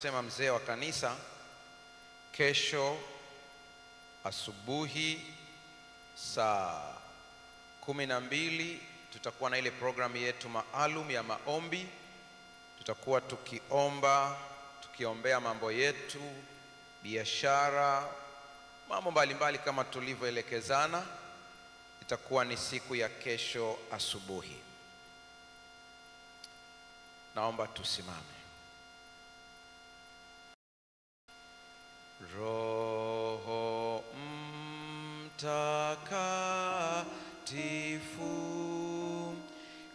Sema mzee wa kanisa, kesho asubuhi saa 12 tutakuwa na ile programu yetu maalum ya maombi. Tutakuwa tukiombea mambo yetu, biashara, mambo mbalimbali kama tulivyoelekezana. Itakuwa ni siku ya kesho asubuhi. Naomba tusimame. Roho Mtakatifu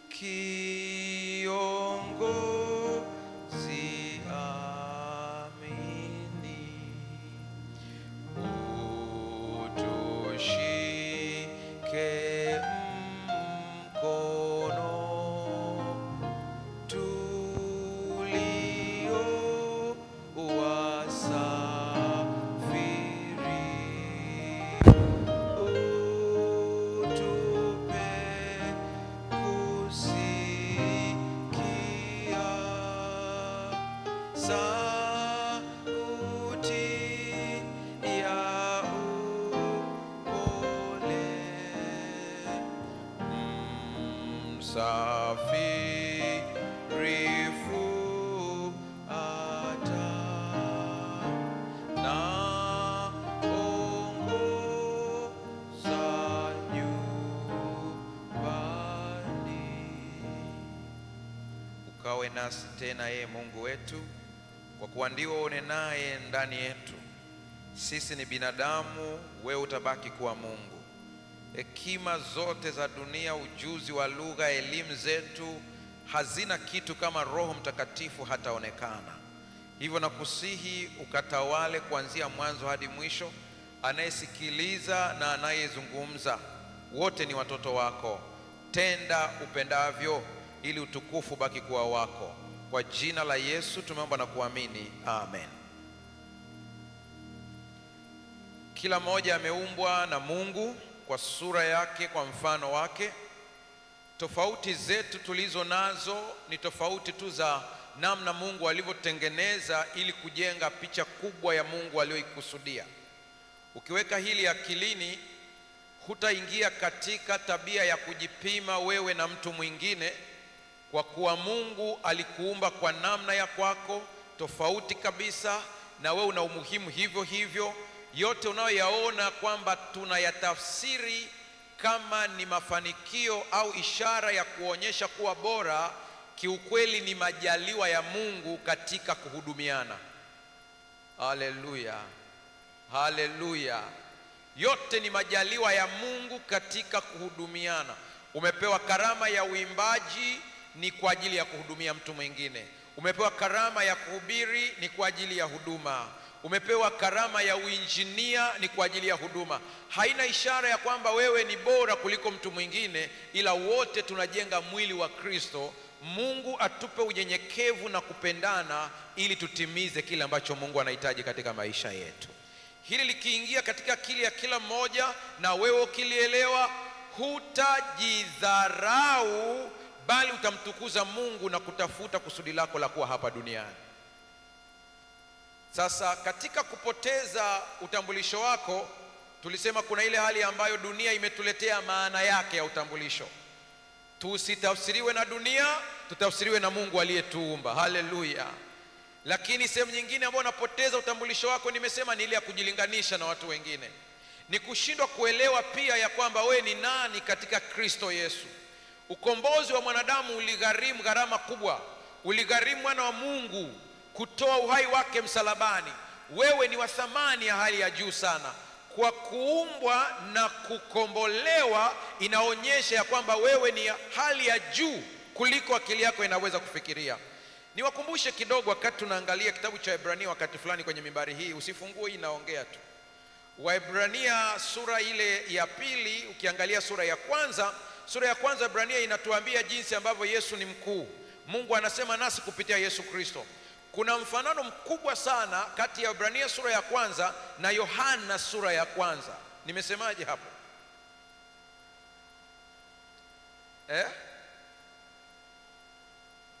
kiongozi amini, utushike mkono tulio wasa safirifu ata na ongoza nyumbani. Ukawe nasi tena Mungu wetu, kwa kuwa ndiwe unenaye ndani yetu. Sisi ni binadamu, wewe utabaki kuwa Mungu. Hekima zote za dunia, ujuzi wa lugha, elimu zetu hazina kitu kama Roho Mtakatifu hataonekana. Hivyo nakusihi ukatawale kuanzia mwanzo hadi mwisho. Anayesikiliza na anayezungumza wote ni watoto wako. Tenda upendavyo ili utukufu baki kuwa wako. Kwa jina la Yesu tumeomba na kuamini, amen. Kila mmoja ameumbwa na Mungu kwa sura yake, kwa mfano wake. Tofauti zetu tulizo nazo ni tofauti tu za namna Mungu alivyotengeneza ili kujenga picha kubwa ya Mungu aliyoikusudia. Ukiweka hili akilini, hutaingia katika tabia ya kujipima wewe na mtu mwingine, kwa kuwa Mungu alikuumba kwa namna ya kwako tofauti kabisa, na wewe una umuhimu hivyo hivyo. Yote unayoyaona kwamba tunayatafsiri kama ni mafanikio au ishara ya kuonyesha kuwa bora, kiukweli ni majaliwa ya Mungu katika kuhudumiana. Haleluya, haleluya. Yote ni majaliwa ya Mungu katika kuhudumiana. Umepewa karama ya uimbaji, ni kwa ajili ya kuhudumia mtu mwingine. Umepewa karama ya kuhubiri, ni kwa ajili ya huduma. Umepewa karama ya uinjinia, ni kwa ajili ya huduma. Haina ishara ya kwamba wewe ni bora kuliko mtu mwingine, ila wote tunajenga mwili wa Kristo. Mungu atupe unyenyekevu na kupendana ili tutimize kile ambacho Mungu anahitaji katika maisha yetu. Hili likiingia katika akili ya kila mmoja na wewe ukilielewa, hutajidharau bali utamtukuza Mungu na kutafuta kusudi lako la kuwa hapa duniani. Sasa katika kupoteza utambulisho wako, tulisema kuna ile hali ambayo dunia imetuletea maana yake ya utambulisho. Tusitafsiriwe na dunia, tutafsiriwe na Mungu aliyetuumba. Haleluya. Lakini sehemu nyingine ambayo unapoteza utambulisho wako, nimesema ni ile ya kujilinganisha na watu wengine. Ni kushindwa kuelewa pia ya kwamba wewe ni nani katika Kristo Yesu. Ukombozi wa mwanadamu uligharimu gharama kubwa. Uligharimu mwana wa Mungu kutoa uhai wake msalabani. Wewe ni wa thamani ya hali ya juu sana. Kwa kuumbwa na kukombolewa, inaonyesha ya kwamba wewe ni hali ya juu kuliko akili yako inaweza kufikiria. Niwakumbushe kidogo, wakati tunaangalia kitabu cha Waebrania wakati fulani kwenye mimbari hii, usifungue hii, naongea tu. Waebrania sura ile ya 2, ukiangalia sura ya kwanza Waebrania inatuambia jinsi ambavyo Yesu ni mkuu. Mungu anasema nasi kupitia Yesu Kristo. Kuna mfanano mkubwa sana kati ya Waebrania sura ya 1 na Yohana sura ya 1. Nimesemaje hapo?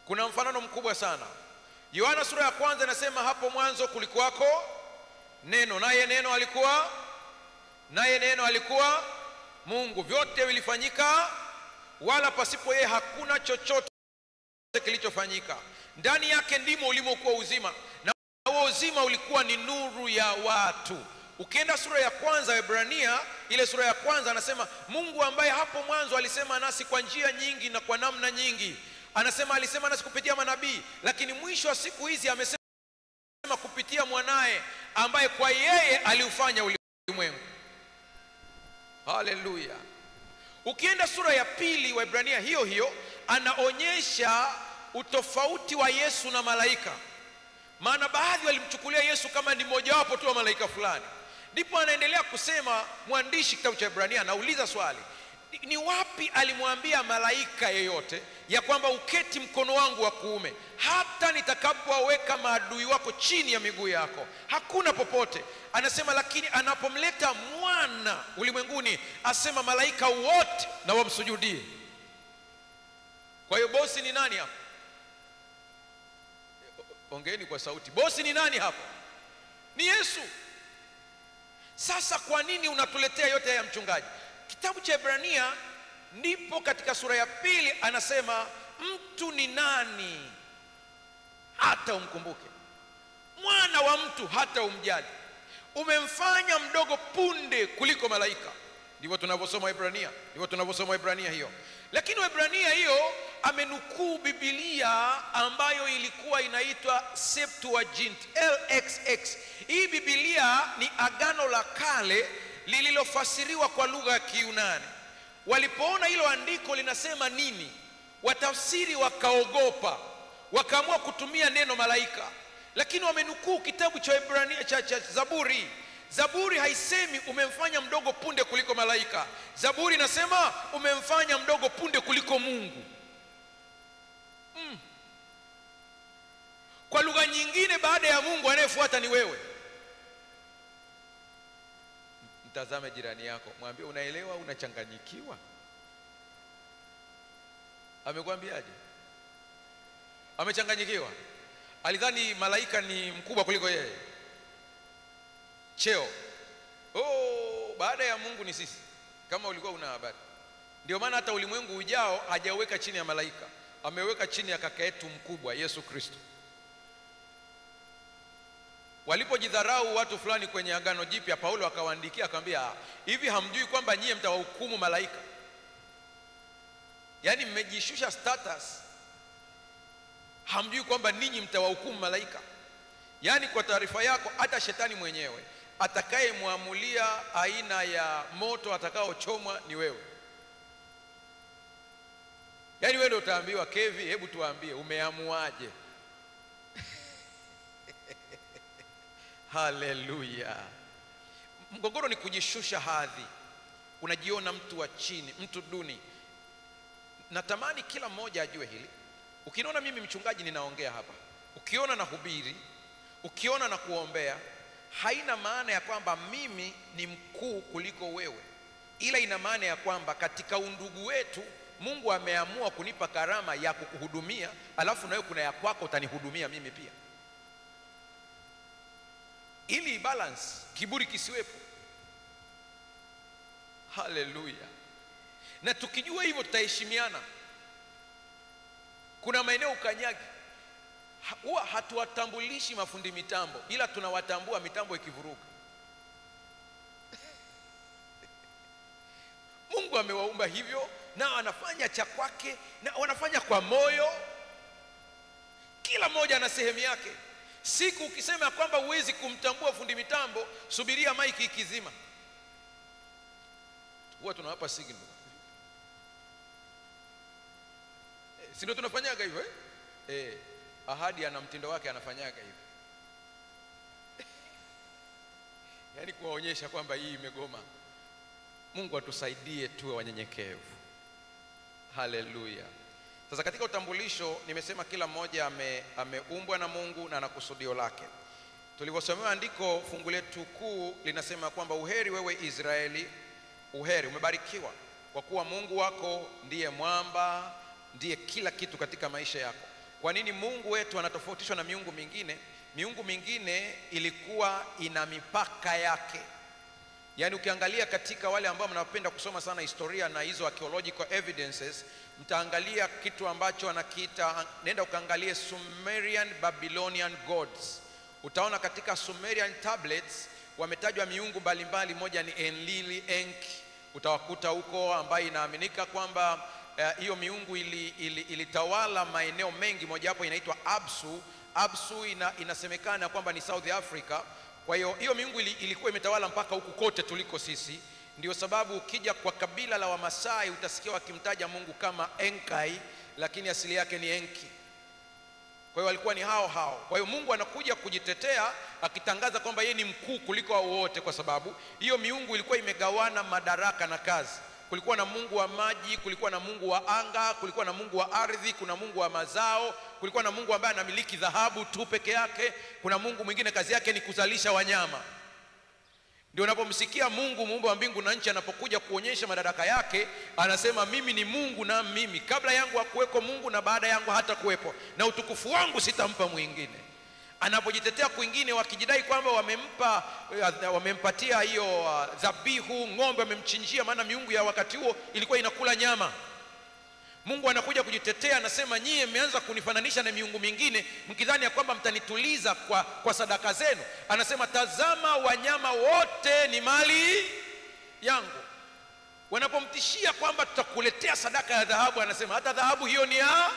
Kuna mfanano mkubwa sana. Yohana sura ya kwanza inasema hapo mwanzo kulikuwako neno, naye neno alikuwa Mungu. Vyote vilifanyika, wala pasipo yeye hakuna chochote kilichofanyika. Ndani yake ndimo ulimokuwa uzima, na huo uzima ulikuwa ni nuru ya watu. Ukienda sura ya kwanza ya Waebrania, ile sura ya kwanza anasema Mungu ambaye hapo mwanzo alisema nasi kwa njia nyingi na kwa namna nyingi. Anasema alisema nasi kupitia manabii, lakini mwisho wa siku hizi amesema kupitia mwanae ambaye kwa yeye aliufanya ulimwengu. Haleluya. Ukienda sura ya pili wa Waebrania hiyo hiyo, anaonyesha utofauti wa Yesu na malaika. Maana baadhi walimchukulia Yesu kama ni mmoja wapo tu wa malaika fulani. Ndipo anaendelea kusema mwandishi kitabu cha Waebrania, anauliza swali, ni wapi alimwambia malaika yeyote ya kwamba uketi mkono wangu wa kuume hata nitakapoweka maadui wako chini ya miguu yako? Hakuna popote. Anasema lakini anapomleta mwana ulimwenguni, asema malaika wote na wamsujudie. Kwa hiyo bosi ni nani hapo? Ongeeni kwa sauti. Bosi ni nani hapo? Ni Yesu. Sasa kwa nini unatuletea yote haya mchungaji? Kitabu cha Waebrania ndipo katika sura ya pili anasema mtu ni nani hata umkumbuke, mwana wa mtu hata umjali, umemfanya mdogo punde kuliko malaika. Ndivyo tunavyosoma Waebrania, hiyo. Lakini Waebrania hiyo amenukuu Biblia ambayo ilikuwa inaitwa Septuagint, LXX. Hii Biblia ni Agano la Kale lililofasiriwa kwa lugha ya Kiyunani. Walipoona hilo andiko linasema nini, watafsiri wakaogopa, wakaamua kutumia neno malaika. Lakini wamenukuu kitabu cha Waebrania cha Zaburi. Zaburi haisemi umemfanya mdogo punde kuliko malaika. Zaburi inasema umemfanya mdogo punde kuliko Mungu. Kwa lugha nyingine, baada ya Mungu anayefuata ni wewe. Mtazame jirani yako, mwambie unaelewa au unachanganyikiwa? Amekwambiaje? Amechanganyikiwa. Alidhani malaika ni mkubwa kuliko yeye. Cheo. Baada ya Mungu ni sisi. Kama ulikuwa una habari. Ndio maana hata ulimwengu ujao hajaweka chini ya malaika, ameweka chini ya kaka yetu mkubwa Yesu Kristo. Walipojidharau watu fulani kwenye Agano Jipya, Paulo akawaandikia akamwambia, hivi hamjui kwamba nyie mtawahukumu malaika? Yaani mmejishusha status, hamjui kwamba ninyi mtawahukumu malaika? Yaani kwa taarifa yako, hata shetani mwenyewe atakayemwamulia aina ya moto atakaochomwa ni wewe. Yaani wewe ndio utaambiwa, Kevi, hebu tuambie umeamuaje? Haleluya. Mgogoro ni kujishusha hadhi. Unajiona mtu wa chini, mtu duni. Natamani kila mmoja ajue hili. Ukiona mimi mchungaji ninaongea hapa, ukiona na hubiri, ukiona na kuombea, haina maana ya kwamba mimi ni mkuu kuliko wewe, ila ina maana ya kwamba katika undugu wetu Mungu ameamua kunipa karama ya kukuhudumia, alafu nawe kuna ya kwako utanihudumia mimi pia, ili balance, kiburi kisiwepo. Haleluya. Na tukijua hivyo tutaheshimiana. Kuna maeneo ukanyagi, huwa hatuwatambulishi mafundi mitambo, ila tunawatambua mitambo ikivuruga. Mungu amewaumba hivyo, na anafanya cha kwake, na wanafanya kwa moyo. Kila mmoja ana sehemu yake. Siku ukisema kwamba huwezi kumtambua fundi mitambo, subiria maiki ikizima. Huwa tunawapa signal. Si ndio tunafanyaga hivyo Ahadi ana mtindo wake, anafanyaga hivyo. Yaani kuwaonyesha kwamba hii imegoma. Mungu atusaidie tuwe wanyenyekevu. Haleluya. Sasa katika utambulisho nimesema kila mmoja ameumbwa na Mungu na ana kusudio lake. Tulivyosomewa andiko, fungu letu kuu linasema kwamba uheri wewe Israeli, uheri, umebarikiwa, kwa kuwa Mungu wako ndiye mwamba, ndiye kila kitu katika maisha yako. Kwa nini Mungu wetu anatofautishwa na miungu mingine? Miungu mingine ilikuwa ina mipaka yake. Yaani ukiangalia katika wale ambao mnapenda kusoma sana historia na hizo archaeological evidences, mtaangalia kitu ambacho anakiita, nenda ukaangalie Sumerian Babylonian gods. Utaona katika Sumerian tablets wametajwa miungu mbalimbali, moja ni Enlil, Enki, utawakuta huko, ambayo inaaminika kwamba hiyo miungu ilitawala maeneo mengi. Moja hapo inaitwa Absu. Absu inasemekana kwamba ni South Africa. Kwa hiyo miungu ilikuwa imetawala mpaka huku kote tuliko sisi. Ndio sababu ukija kwa kabila la Wamasai utasikia wakimtaja Mungu kama Enkai, lakini asili yake ni Enki. Kwa hiyo walikuwa ni hao. Kwa hiyo Mungu anakuja kujitetea akitangaza kwamba yeye ni mkuu kuliko wao wote, kwa sababu hiyo miungu ilikuwa imegawana madaraka na kazi. Kulikuwa na Mungu wa maji, kulikuwa na Mungu wa anga, kulikuwa na Mungu wa ardhi, kuna Mungu wa mazao, kulikuwa na Mungu ambaye anamiliki dhahabu tu peke yake, kuna Mungu mwingine kazi yake ni kuzalisha wanyama. Ndio unapomsikia Mungu muumba wa mbingu na nchi anapokuja kuonyesha madaraka yake, anasema mimi ni Mungu na mimi, kabla yangu hakuweko Mungu na baada yangu hata kuwepo, na utukufu wangu sitampa mwingine. Anapojitetea kwingine wakijidai kwamba wamempatia hiyo dhabihu, ng'ombe wamemchinjia, maana miungu ya wakati huo ilikuwa inakula nyama. Mungu anakuja kujitetea, anasema nyie mmeanza kunifananisha na miungu mingine mkidhani ya kwamba mtanituliza kwa sadaka zenu. Anasema tazama, wanyama wote ni mali yangu. Wanapomtishia kwamba tutakuletea sadaka ya dhahabu, anasema hata dhahabu hiyo ni ya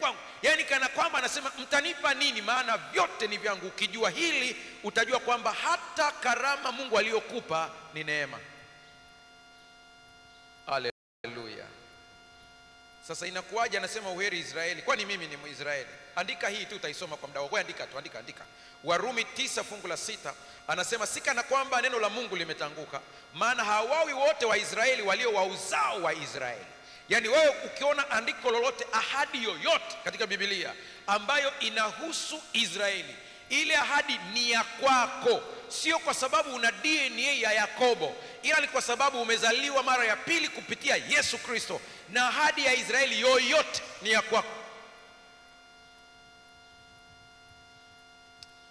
kwangu. Yaani kana kwamba anasema mtanipa nini, maana vyote ni vyangu. Ukijua hili utajua kwamba hata karama Mungu aliyokupa ni neema. Haleluya. Sasa inakuwaje anasema uheri Israeli? Kwani mimi ni Mwisraeli? Andika hii tu, utaisoma kwa muda wako. Andika. Warumi 9:6 anasema sikana kwamba neno la Mungu limetanguka, maana hawawi wote wa Israeli walio wa uzao wa Israeli. Yaani wewe ukiona andiko lolote, ahadi yoyote katika Biblia ambayo inahusu Israeli, ile ahadi ni ya kwako, sio kwa sababu una DNA ya Yakobo, ila ni kwa sababu umezaliwa mara ya pili kupitia Yesu Kristo, na ahadi ya Israeli yoyote ni ya kwako.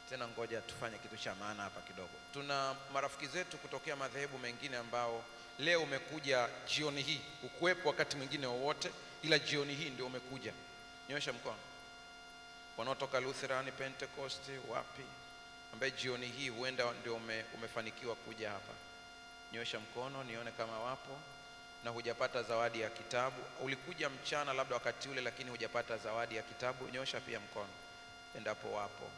Tena ngoja tufanye kitu cha maana hapa kidogo. Tuna marafiki zetu kutokea madhehebu mengine ambao leo umekuja jioni hii, ukuwepo wakati mwingine wowote, ila jioni hii ndio umekuja. Nyosha mkono. Wanaotoka Lutheran, Pentecost, wapi, ambaye jioni hii huenda ndio umefanikiwa kuja hapa. Nyosha mkono nione kama wapo. Na hujapata zawadi ya kitabu. Ulikuja mchana labda wakati ule, lakini hujapata zawadi ya kitabu. Nyosha pia mkono endapo wapo.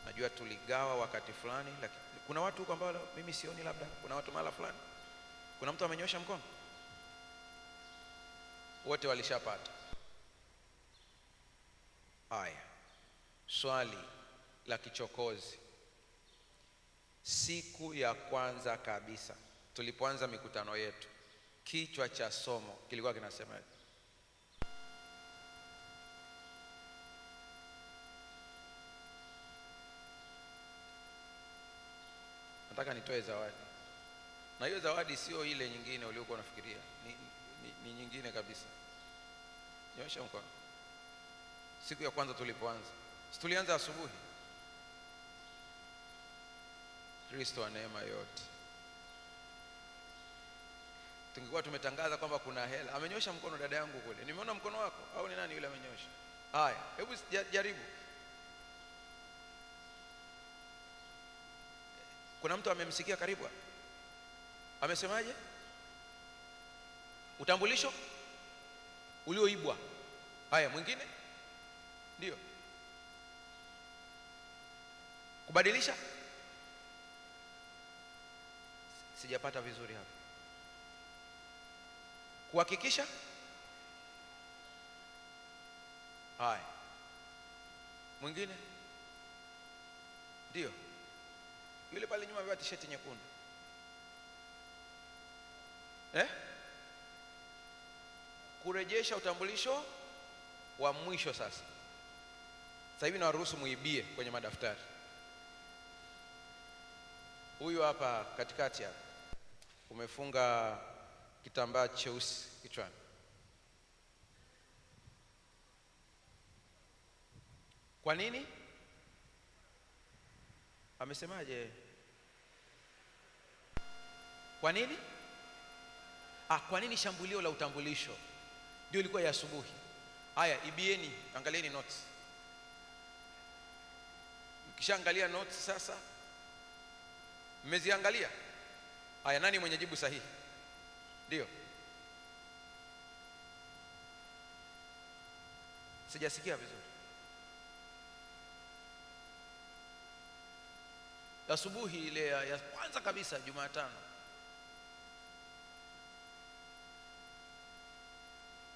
Najua tuligawa wakati fulani, lakini kuna watu huko ambao mimi sioni, labda kuna watu mahali fulani. Kuna mtu amenyosha mkono? Wote walishapata. Haya, swali la kichokozi. Siku ya kwanza kabisa tulipoanza mikutano yetu, kichwa cha somo kilikuwa kinasema hivi: nataka nitoe zawadi. Na hiyo zawadi sio ile nyingine uliokuwa unafikiria, ni nyingine kabisa. Nyosha mkono. Siku ya kwanza tulipoanza, tulianza asubuhi. Kristo wa neema yote. Tungekuwa tumetangaza kwamba kuna hela. Amenyosha mkono dada yangu kule. Nimeona mkono wako, au ni nani yule amenyosha? Haya, hebu jaribu. Kuna mtu amemsikia karibu? Amesemaje? Utambulisho ulioibwa. Haya, mwingine? Ndio. Kubadilisha? Sijapata vizuri hapa. Kuhakikisha? Haya. Mwingine? Ndio. Yule pale nyuma amevaa t-shirt nyekundu. Kurejesha utambulisho wa mwisho sasa. Sasa hivi nawaruhusu muibie kwenye madaftari. Huyu hapa katikati hapa umefunga kitambaa cheusi kichwani. Kwa nini? Amesemaje? Kwa nini? Kwa nini shambulio la utambulisho? Ndio ilikuwa ya asubuhi. Haya, ibieni, angalieni notes. Mkishaangalia notes sasa, mmeziangalia? Haya, nani mwenye jibu sahihi? Ndio. Sijasikia vizuri. Asubuhi ile ya kwanza kabisa Jumatano.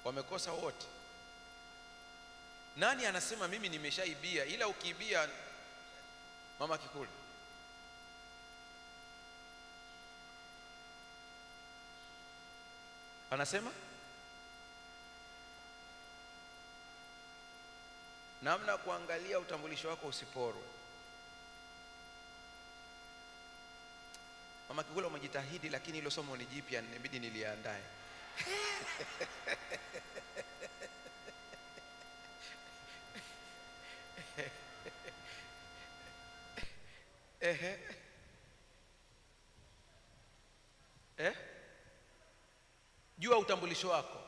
Wamekosa wote. Nani anasema mimi nimeshaibia? Ila ukiibia mama Kikuli. Anasema namna kuangalia utambulisho wako usiporwe. Mama Kikuli umejitahidi, lakini hilo somo ni jipya, inabidi niliandae. Jua utambulisho wako.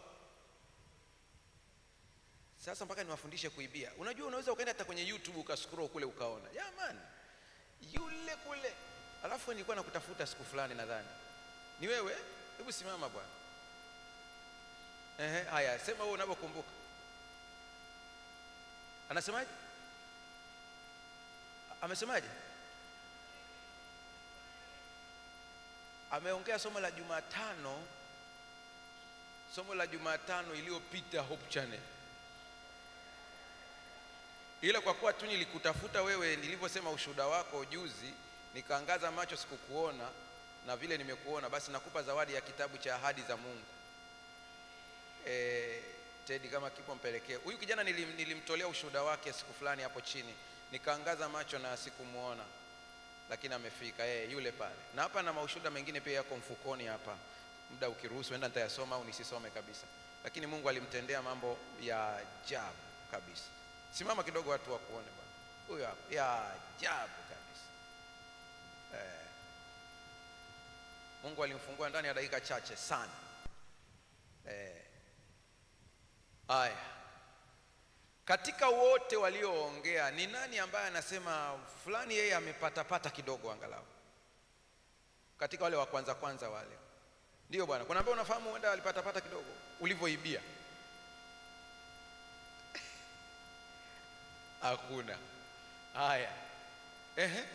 Sasa mpaka niwafundishe kuibia. Unajua unaweza ukaenda hata kwenye YouTube ukascroll kule ukaona. Jamani, yule kule. Alafu nilikuwa nakutafuta siku fulani nadhani. Ni wewe? Hebu simama bwana. Haya, sema wewe unapokumbuka. Anasemaje? Amesemaje? Ameongea somo la Jumatano. Somo la Jumatano iliyopita Hope Channel. Ila kwa kuwa tu nilikutafuta wewe, nilivyosema ushuhuda wako juzi, nikaangaza macho sikukuona, na vile nimekuona basi nakupa zawadi ya kitabu cha ahadi za Mungu. Teddy kama kipo mpelekee. Huyu kijana nilimtolea ushuhuda wake siku fulani hapo chini. Nikaangaza macho na sikumuona. Lakini amefika yule pale. Na hapa na maushuhuda mengine pia yako mfukoni hapa. Muda ukiruhusu enda nitayasoma au nisisome kabisa. Lakini Mungu alimtendea mambo ya ajabu kabisa. Simama kidogo watu wakuone bwana. Huyu hapa ya ajabu kabisa. Mungu alimfungua ndani ya dakika chache sana. Haya. Katika wote walioongea, ni nani ambaye anasema fulani yeye amepata kidogo angalau? Katika wale wa kwanza wale. Ndio bwana, kuna ambaye unafahamu huenda alipata kidogo ulivyoibia? Hakuna. Haya.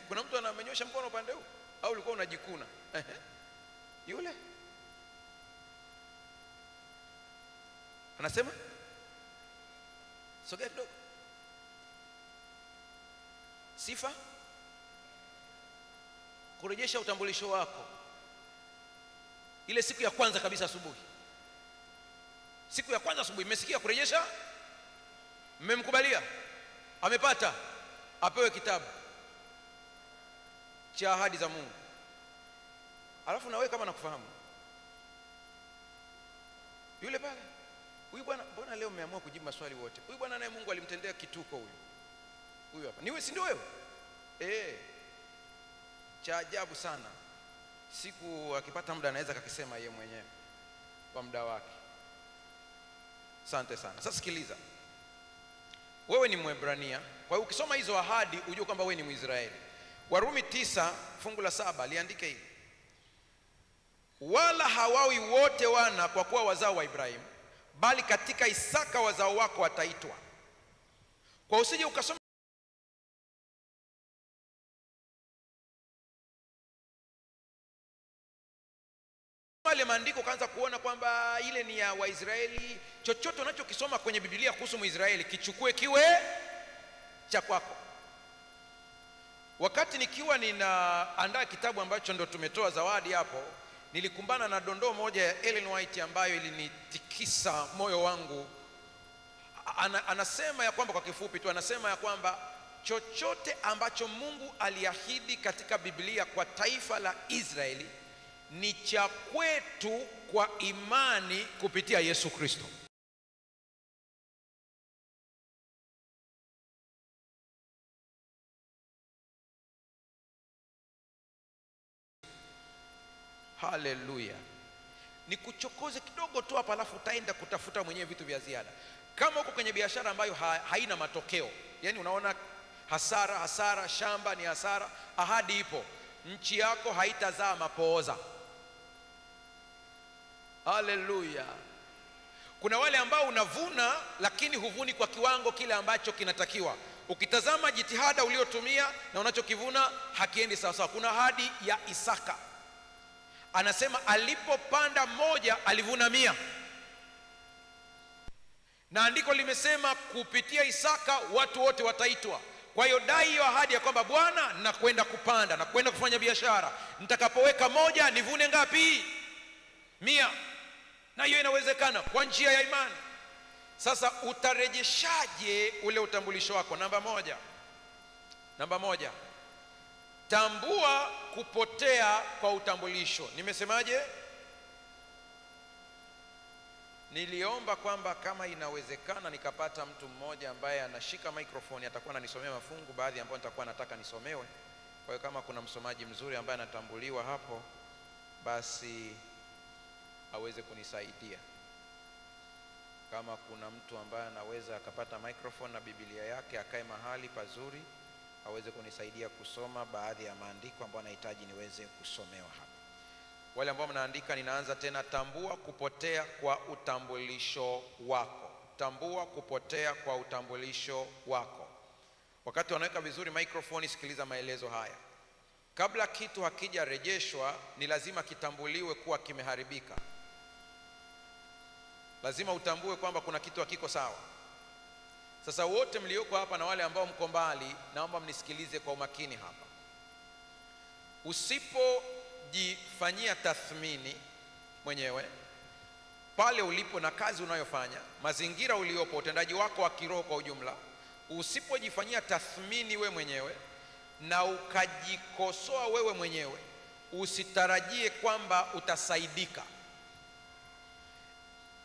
Kuna mtu anamenyosha mkono upande huu au ulikuwa unajikuna? Yule anasema sogea kidogo. Sifa kurejesha utambulisho wako. Ile siku ya kwanza kabisa asubuhi. Siku ya kwanza asubuhi mmesikia kurejesha? Mmemkubalia? Amepata, apewe kitabu cha ahadi za Mungu. Alafu na wewe kama nakufahamu. Yule pale. Huyu bwana, mbona leo mmeamua kujibu maswali wote? Huyu bwana naye Mungu alimtendea kituko huyu. Huyu hapa. Ni wewe, si ndio wewe? Cha ajabu sana. Siku akipata muda anaweza kakisema yeye mwenyewe kwa muda wake. Asante sana. Sasa sikiliza. Wewe ni Mwebrania. Kwa hiyo ukisoma hizo ahadi ujue kwamba wewe ni Mwisraeli. Warumi 9 fungu la 7 liandike hivi. Wala hawawi wote wana kwa kuwa wazao wa Ibrahimu, bali katika Isaka wazao wako wataitwa. Kwa usije ukasoma wale maandiko kaanza kuona kwamba ile ni ya Waisraeli. Chochote unachokisoma kwenye Biblia kuhusu Mwisraeli kichukue kiwe cha kwako. Wakati nikiwa ninaandaa kitabu ambacho ndo tumetoa zawadi hapo, nilikumbana na dondoo moja ya Ellen White ambayo ilinitikisa moyo wangu. Anasema ya kwamba, kwa kifupi tu, anasema ya kwamba chochote ambacho Mungu aliahidi katika Biblia kwa taifa la Israeli ni cha kwetu kwa imani kupitia Yesu Kristo. Haleluya. Nikuchokoze kidogo tu hapa, alafu utaenda kutafuta mwenyewe vitu vya ziada. Kama uko kwenye biashara ambayo haina matokeo, yani unaona hasara, shamba ni hasara, ahadi ipo, nchi yako haitazaa mapooza. Haleluya. Kuna wale ambao unavuna lakini huvuni kwa kiwango kile ambacho kinatakiwa. Ukitazama jitihada uliotumia na unachokivuna hakiendi sawa sawa. Kuna ahadi ya Isaka, anasema alipopanda moja alivuna 100, na andiko limesema kupitia Isaka watu wote wataitwa. Kwa hiyo dai hiyo ahadi ya kwamba Bwana, nakwenda kupanda, nakwenda kufanya biashara, nitakapoweka moja nivune ngapi? 100. Na hiyo inawezekana kwa njia ya imani. Sasa utarejeshaje ule utambulisho wako? Namba moja, tambua kupotea kwa utambulisho. Nimesemaje? Niliomba kwamba kama inawezekana nikapata mtu mmoja ambaye anashika microphone, atakuwa ananisomea mafungu baadhi ambayo nitakuwa nataka nisomewe. Kwa hiyo kama kuna msomaji mzuri ambaye anatambuliwa hapo, basi aweze kunisaidia. Kama kuna mtu ambaye anaweza akapata microphone na Biblia yake akae mahali pazuri, aweze kunisaidia kusoma baadhi ya maandiko ambayo nahitaji niweze kusomewa hapa. Wale ambao mnaandika, ninaanza tena. Tambua kupotea kwa utambulisho wako. Tambua kupotea kwa utambulisho wako. Wakati wanaweka vizuri microphone, sikiliza maelezo haya. Kabla kitu hakijarejeshwa, ni lazima kitambuliwe kuwa kimeharibika. Lazima utambue kwamba kuna kitu hakiko sawa. Sasa wote mlioko hapa na wale ambao mko mbali, naomba mnisikilize kwa umakini hapa. Usipojifanyia tathmini mwenyewe pale ulipo na kazi unayofanya, mazingira uliopo, utendaji wako wa kiroho kwa ujumla, usipojifanyia tathmini we mwenyewe na ukajikosoa wewe mwenyewe, usitarajie kwamba utasaidika.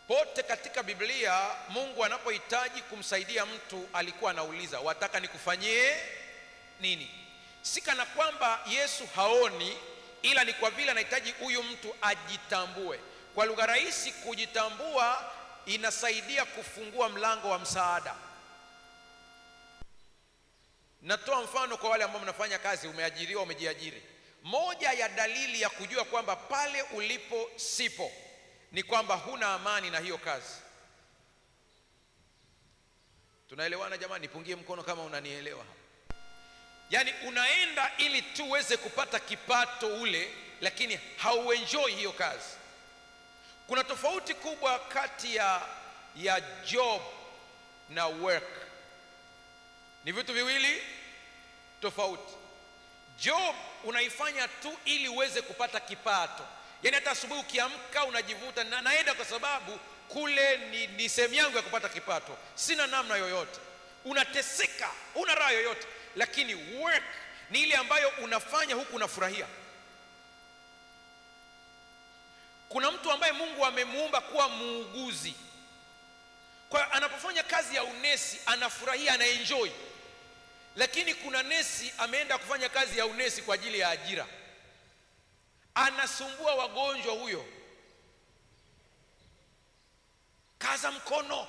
Pote katika Biblia Mungu anapohitaji kumsaidia mtu alikuwa anauliza, wataka nikufanyie nini? Si kana kwamba Yesu haoni, ila ni kwa vile anahitaji huyu mtu ajitambue. Kwa lugha rahisi, kujitambua inasaidia kufungua mlango wa msaada. Natoa mfano kwa wale ambao mnafanya kazi, umeajiriwa, umejiajiri. Moja ya dalili ya kujua kwamba pale ulipo sipo ni kwamba huna amani na hiyo kazi. Tunaelewana jamani? Nipungie mkono kama unanielewa. Yaani unaenda ili tu uweze kupata kipato ule, lakini hauenjoy hiyo kazi. Kuna tofauti kubwa kati ya job na work. Ni vitu viwili tofauti. Job unaifanya tu ili uweze kupata kipato. Yaani hata asubuhi ukiamka unajivuta, na naenda kwa sababu kule ni sehemu yangu ya kupata kipato, sina namna yoyote. Unateseka, una raha yoyote. Lakini work ni ile ambayo unafanya huku unafurahia. Kuna mtu ambaye Mungu amemuumba kuwa muuguzi, kwa anapofanya kazi ya unesi anafurahia, anaenjoy. Lakini kuna nesi ameenda kufanya kazi ya unesi kwa ajili ya ajira, anasumbua wagonjwa. Huyo kaza mkono.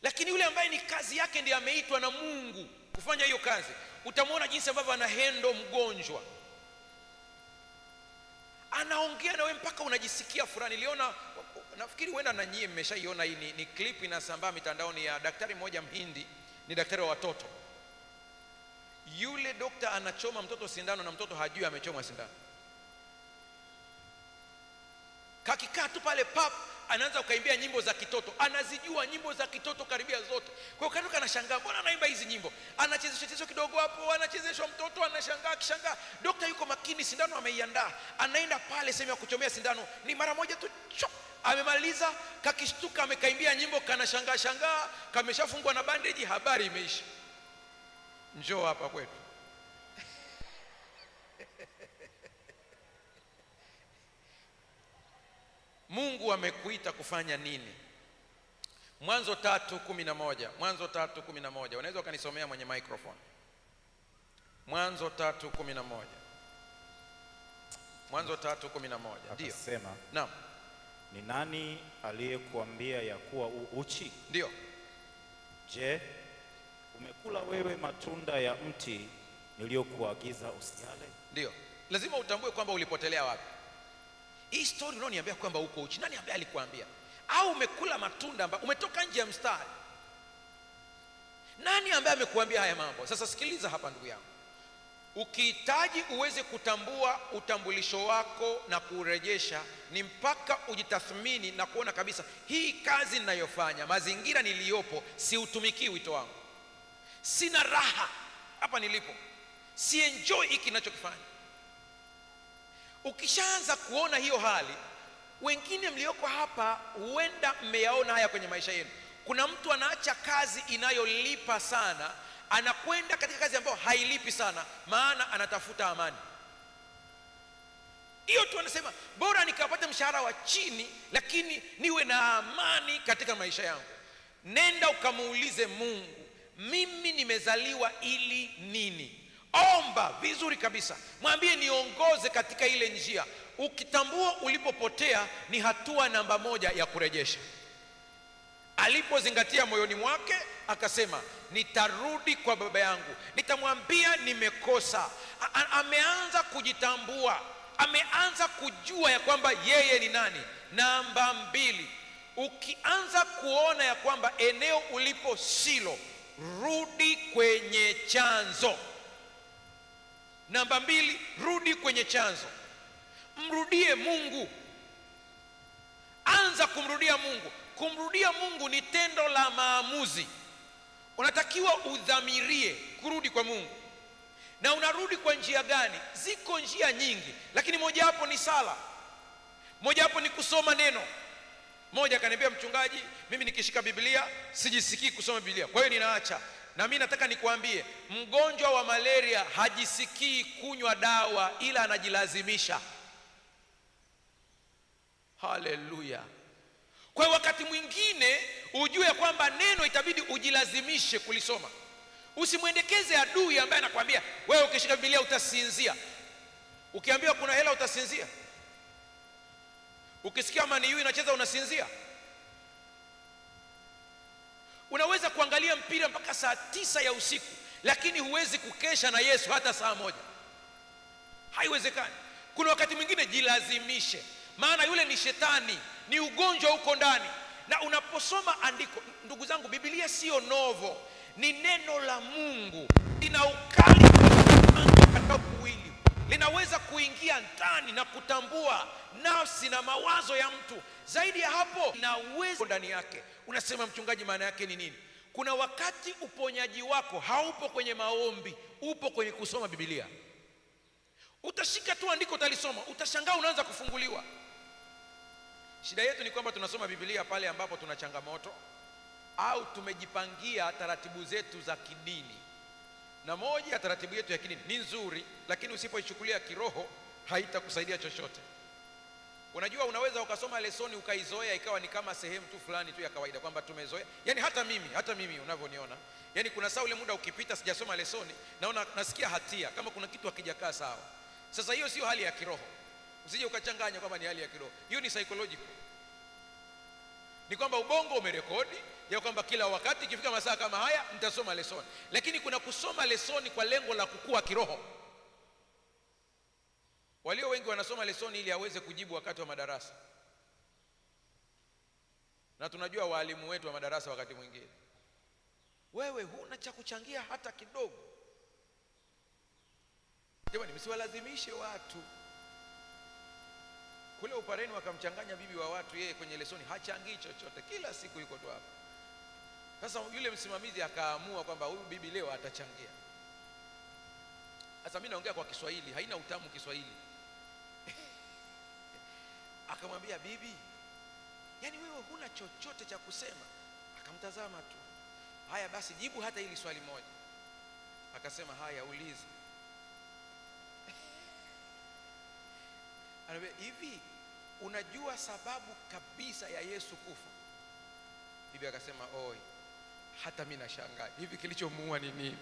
Lakini yule ambaye ni kazi yake ndiye ameitwa na Mungu kufanya hiyo kazi, utamwona jinsi ambavyo anahendo mgonjwa, anaongea na wewe mpaka unajisikia furaha. Niliona, nafikiri huenda na nyie mmeshaiona hii, ni clip inasambaa mitandaoni ya daktari mmoja Mhindi, ni daktari wa watoto. Yule dokta anachoma mtoto sindano na mtoto hajui amechomwa sindano. Kakikaa tu pale pap, anaanza kuimbia nyimbo za kitoto, anazijua nyimbo za kitoto karibia zote. Kwa hiyo kanuka anashangaa, mbona anaimba hizi nyimbo? Anachezeshwa kidogo hapo, anachezeshwa mtoto, anashangaa. Kishangaa dokta yuko makini, sindano ameiandaa, anaenda pale sehemu ya kuchomea sindano, ni mara moja tu chop, amemaliza. Kakishtuka amekaimbia nyimbo, kanashangaa, kameshafungwa na bandage, habari imeisha. Njoo hapa kwetu. Mungu amekuita kufanya nini? Mwanzo 3:11. Mwanzo 3:11. Unaweza ukanisomea mwenye microphone? Mwanzo 3:11. Mwanzo 3:11. Ndio. Akasema, naam, ni nani aliyekuambia ya kuwa uchi? ndio. Je, umekula wewe matunda ya mti niliyokuagiza usiale? Ndio. Lazima utambue kwamba ulipotelea wapi. Hii story unaoniambia kwamba uko uchi, nani ambaye alikuambia? Au umekula matunda ambayo umetoka nje ya mstari? Nani ambaye amekuambia haya mambo? Sasa sikiliza hapa ndugu yangu. Ukihitaji uweze kutambua utambulisho wako na kurejesha, ni mpaka ujitathmini na kuona kabisa hii kazi ninayofanya, mazingira niliyopo, si utumiki wito wangu. Sina raha hapa nilipo. Si enjoy hiki ninachokifanya. Ukishaanza kuona hiyo hali, wengine mlioko hapa huenda mmeyaona haya kwenye maisha yenu. Kuna mtu anaacha kazi inayolipa sana, anakwenda katika kazi ambayo hailipi sana, maana anatafuta amani. Hiyo tu anasema, bora nikapata mshahara wa chini lakini niwe na amani katika maisha yangu. Nenda ukamuulize Mungu, mimi nimezaliwa ili nini? Omba vizuri kabisa, mwambie niongoze katika ile njia. Ukitambua ulipopotea, ni hatua namba 1 ya kurejesha. Alipozingatia moyoni mwake, akasema nitarudi kwa baba yangu, nitamwambia nimekosa. Ameanza kujitambua, ameanza kujua ya kwamba yeye ni nani. Namba 2, ukianza kuona ya kwamba eneo ulipo silo, rudi kwenye chanzo. Namba 2, rudi kwenye chanzo. Mrudie Mungu. Anza kumrudia Mungu. Kumrudia Mungu ni tendo la maamuzi. Unatakiwa udhamirie kurudi kwa Mungu. Na unarudi kwa njia gani? Ziko njia nyingi, lakini moja hapo ni sala. Moja hapo ni kusoma neno. Moja akaniambia, mchungaji, mimi nikishika Biblia sijisikii kusoma Biblia, kwa hiyo ninaacha. Na mimi nataka nikuambie, mgonjwa wa malaria hajisikii kunywa dawa, ila anajilazimisha. Haleluya. Kwa wakati mwingine ujue kwamba neno itabidi ujilazimishe kulisoma. Usimwendekeze adui ambaye anakuambia wewe ukishika Biblia utasinzia. Ukiambiwa kuna hela utasinzia? Ukisikia Man U inacheza unasinzia? Unaweza kuangalia mpira mpaka saa 9 ya usiku, lakini huwezi kukesha na Yesu hata saa 1. Haiwezekani. Kuna wakati mwingine jilazimishe, maana yule ni shetani, ni ugonjwa uko ndani. Na unaposoma andiko, ndugu zangu, Biblia sio novo, ni neno la Mungu. Lina ukali katika kuwili, linaweza kuingia ndani na kutambua nafsi na mawazo ya mtu. Zaidi ya hapo, na uwezo ndani yake. Unasema, mchungaji, maana yake ni nini? Kuna wakati uponyaji wako haupo kwenye maombi, upo kwenye kusoma Biblia. Utashika tu andiko utalisoma, utashangaa unaanza kufunguliwa. Shida yetu ni kwamba tunasoma Biblia pale ambapo tuna changamoto, au tumejipangia taratibu zetu za kidini. Na moja ya taratibu yetu ya kidini ni nzuri, lakini usipoichukulia kiroho haitakusaidia chochote. Unajua, unaweza ukasoma lesoni ukaizoea ikawa ni kama sehemu tu fulani tu ya kawaida, kwamba tumezoea. Yani hata mimi unavyoniona, yani kuna saa ule muda ukipita sijasoma lesoni, naona nasikia hatia kama kuna kitu hakijakaa sawa. Sasa hiyo sio hali ya kiroho. Usije ukachanganya kwamba ni hali ya kiroho. Hiyo ni psychological. Ni kwamba ubongo umerekodi ya kwamba kila wakati ikifika masaa kama haya nitasoma lesoni. Lakini kuna kusoma lesoni kwa lengo la kukua kiroho. Walio wengi wanasoma lesoni ili aweze kujibu wakati wa madarasa. Na tunajua walimu wetu wa madarasa wakati mwingine, wewe huna cha kuchangia hata kidogo. Jamani, msiwalazimishe watu. Kule Upareni wakamchanganya bibi wa watu, yeye kwenye lesoni hachangii chochote, kila siku yuko tu hapo. Sasa yule msimamizi akaamua kwamba huyu bibi leo atachangia. Sasa mimi naongea kwa Kiswahili, haina utamu Kiswahili. Akamwambia bibi, yani wewe huna chochote cha kusema? Akamtazama tu. Haya basi, jibu hata hili swali moja. Akasema, haya, uliza. Anambia, hivi unajua sababu kabisa ya Yesu kufa? Bibi akasema, oi, hata mimi nashangaa, hivi kilichomuua ni nini?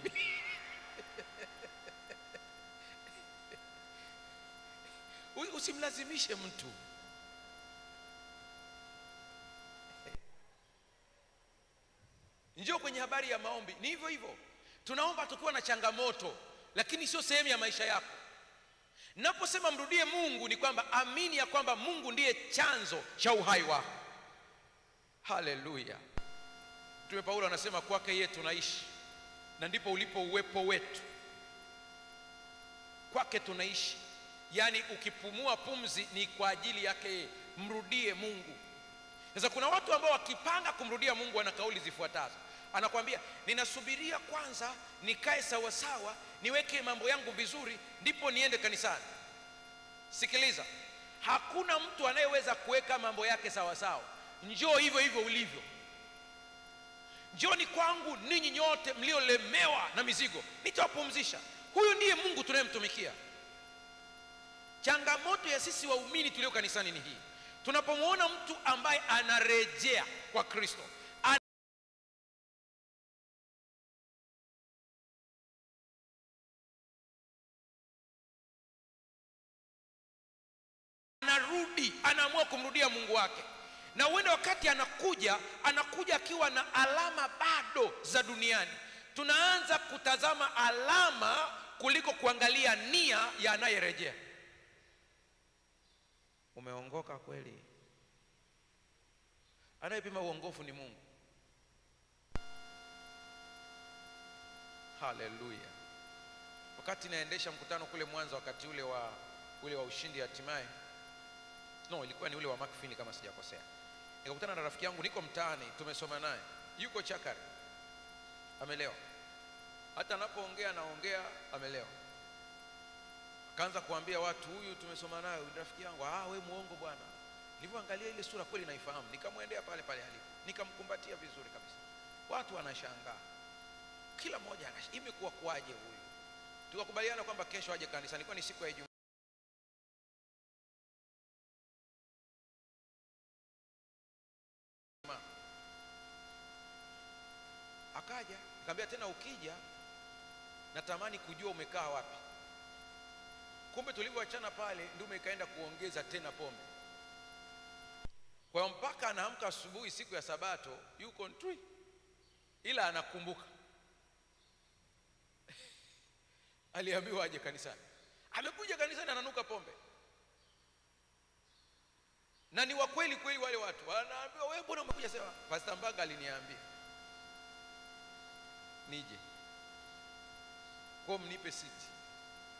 Usimlazimishe mtu. Njoo kwenye habari ya maombi, ni hivyo hivyo. Tunaomba tukiwa na changamoto, lakini sio sehemu ya maisha yako. Naposema mrudie Mungu ni kwamba amini ya kwamba Mungu ndiye chanzo cha uhai wako. Haleluya. Mtume Paulo anasema kwake yeye tunaishi na ndipo ulipo uwepo wetu. Kwake tunaishi, yani ukipumua pumzi ni kwa ajili yake yeye. Mrudie Mungu. Sasa kuna watu ambao wakipanga kumrudia Mungu wana kauli zifuatazo. Anakuambia ninasubiria kwanza nikae sawa sawa, niweke mambo yangu vizuri ndipo niende kanisani. Sikiliza, hakuna mtu anayeweza kuweka mambo yake sawa sawa. Njoo hivyo hivyo ulivyo. Njooni kwangu ninyi nyote mliolemewa na mizigo, nitawapumzisha. Huyu ndiye Mungu tunayemtumikia. Changamoto ya sisi waumini tulio kanisani ni hii. Tunapomwona mtu ambaye anarejea kwa Kristo, anarudi, anaamua kumrudia Mungu wake, na uende wakati anakuja akiwa na alama bado za duniani, tunaanza kutazama alama kuliko kuangalia nia ya anayerejea. Umeongoka kweli? Anayepima uongofu ni Mungu. Haleluya. Wakati naendesha mkutano kule Mwanza, wakati ule wa ushindi hatimaye, ilikuwa ni ule wa Makfini kama sijakosea, nikakutana na rafiki yangu, niko mtaani, tumesoma naye, yuko Chakari, amelewa. Hata anapoongea naongea amelewa. Akaanza kuambia watu, huyu tumesoma naye, rafiki yangu. Wewe muongo bwana. Nilipoangalia ile sura kweli naifahamu, nikamwendea pale pale alipo, nikamkumbatia vizuri kabisa. Watu wanashangaa, kila mmoja imekuwa kwaje huyu. Tukakubaliana kwamba kesho aje kanisani, ilikuwa ni siku ya Ijumaa. Akaja, nikamwambia tena ukija natamani kujua umekaa wapi. Kumbe tulivyoachana pale ndume ikaenda kuongeza tena pombe. Kwa hiyo mpaka anaamka asubuhi siku ya Sabato yuko ntui, ila anakumbuka aliambiwa aje kanisani. Amekuja kanisani ananuka pombe. Na ni wa kweli kweli wale watu. Wanaambiwa wewe mbona umekuja? Sema Pastor Mbaga aliniambia nije, kwa mnipe siti.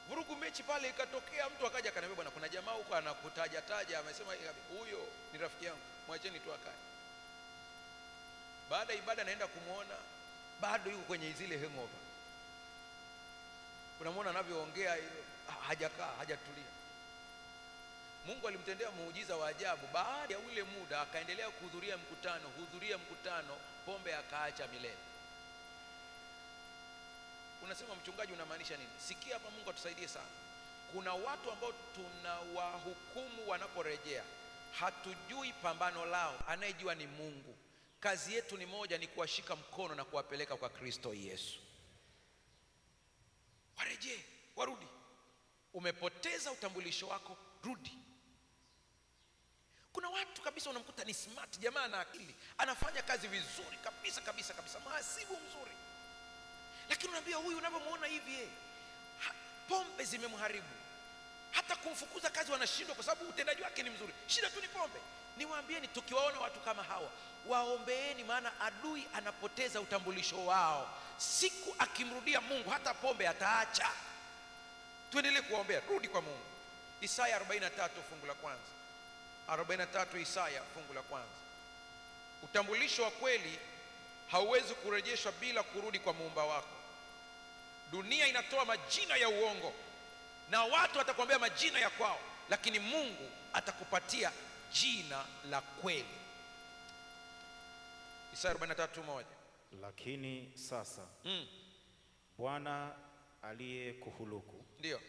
Vurugu mechi pale ikatokea, mtu akaja akaniambia bwana, kuna jamaa huko anakutaja taja, amesema huyo ni rafiki yangu, mwacheni tu akae. Baada ya ibada naenda kumuona, bado yuko kwenye zile hangover. Unamwona anavyoongea, hajakaa, hajatulia. Mungu alimtendea muujiza wa ajabu. Baada ya ule muda akaendelea kuhudhuria mkutano, pombe akaacha milele. Unasema mchungaji unamaanisha nini? Sikia hapa, Mungu atusaidie sana. Kuna watu ambao tunawahukumu wanaporejea, hatujui pambano lao, anayejua ni Mungu. Kazi yetu ni moja, ni kuwashika mkono na kuwapeleka kwa Kristo Yesu. Warejee, warudi. Umepoteza utambulisho wako, rudi. Kuna watu kabisa unamkuta ni smart, jamaa na akili, anafanya kazi vizuri kabisa, mhasibu mzuri, lakini unaambia huyu unapomwona hivi pombe zimemharibu. Hata kumfukuza kazi wanashindwa kwa sababu utendaji wake ni mzuri, shida tu ni pombe. Niwaambieni, tukiwaona watu kama hawa, waombeeni, maana adui anapoteza utambulisho wao. Siku akimrudia Mungu hata pombe ataacha. Tuendelee kuombea, rudi kwa Mungu. Isaya 43 fungu la kwanza. 43 Isaya fungu la kwanza. Utambulisho wa kweli hauwezi kurejeshwa bila kurudi kwa muumba wako. Dunia inatoa majina ya uongo na watu watakwambia majina ya kwao, lakini Mungu atakupatia jina la kweli. Isaya 43:1. Lakini sasa Bwana aliyekuhuluku, ndio,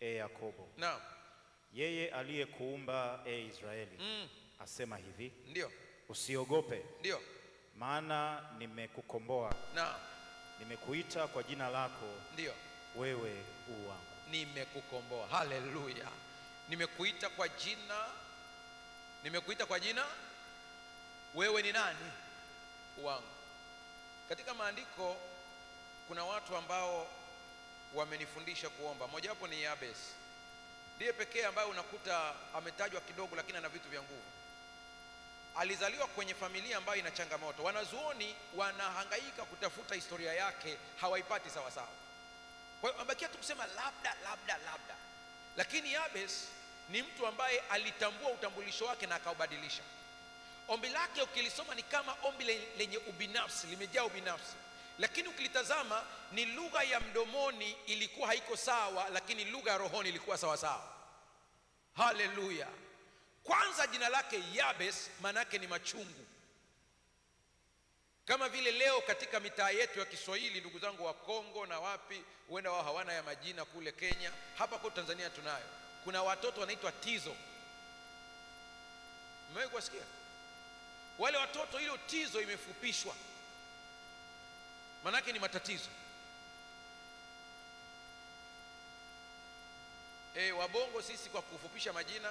Yakobo, naam, yeye aliyekuumba Israeli, asema hivi, ndio, usiogope, ndio, maana nimekukomboa, naam, nimekuita kwa jina lako, ndio, wewe u wangu. Nimekukomboa. Haleluya. nimekuita kwa jina, wewe ni nani wangu. Katika maandiko kuna watu ambao wamenifundisha kuomba. Mmoja wapo ni Yabes. Ndiye pekee ambaye unakuta ametajwa kidogo lakini ana vitu vya nguvu. Alizaliwa kwenye familia ambayo ina changamoto. Wanazuoni wanahangaika kutafuta historia yake, hawaipati sawa sawa. Kwa hiyo amebakia tu kusema labda. Lakini Yabes ni mtu ambaye alitambua utambulisho wake na akaubadilisha. Ombi lake ukilisoma ni kama ombi lenye ubinafsi, limejaa ubinafsi. Lakini ukilitazama ni lugha ya mdomoni ilikuwa haiko sawa, lakini lugha ya rohoni ilikuwa sawa sawa. Haleluya. Kwanza jina lake Yabes maana yake ni machungu. Kama vile leo katika mitaa yetu ya Kiswahili, ndugu zangu wa Kongo na wapi, huenda wao hawana ya majina kule Kenya, hapa kwa Tanzania tunayo. Kuna watoto wanaitwa Tizo. Mmewahi kusikia? Wale watoto, ile Tizo imefupishwa. Maana yake ni matatizo. Wabongo sisi kwa kufupisha majina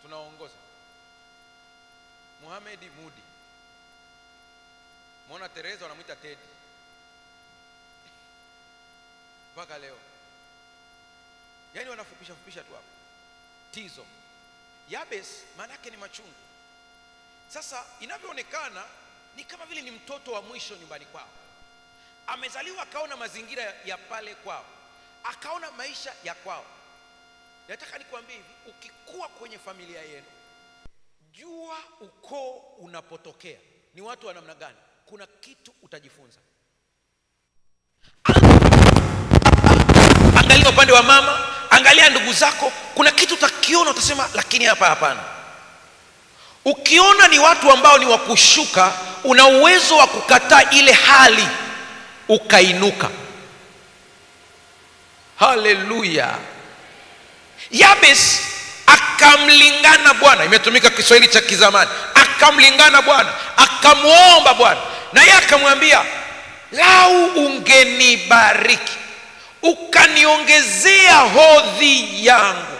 tunaongoza. Muhammad Mudi. Mwana Teresa wanamuita Teddy. Mpaka leo. Yaani wanafupisha tu hapo. Tizo. Yabes maana yake ni machungu. Sasa inavyoonekana ni kama vile ni mtoto wa mwisho nyumbani kwao. Amezaliwa akaona mazingira ya pale kwao, akaona maisha ya kwao. Nataka nikwambie hivi, ukikua kwenye familia yenu, jua ukoo unapotokea ni watu wa namna gani. Kuna kitu utajifunza. Angalia upande wa mama, angalia ndugu zako, kuna kitu utakiona utasema lakini hapa hapana. Ukiona ni watu ambao ni wakushuka, una uwezo wa kukataa ile hali ukainuka. Haleluya. Yabes akamlingana Bwana, imetumika Kiswahili cha kizamani. Akamlingana Bwana, akamuomba Bwana, na yeye akamwambia, lau ungenibariki, ukaniongezea hodhi yangu,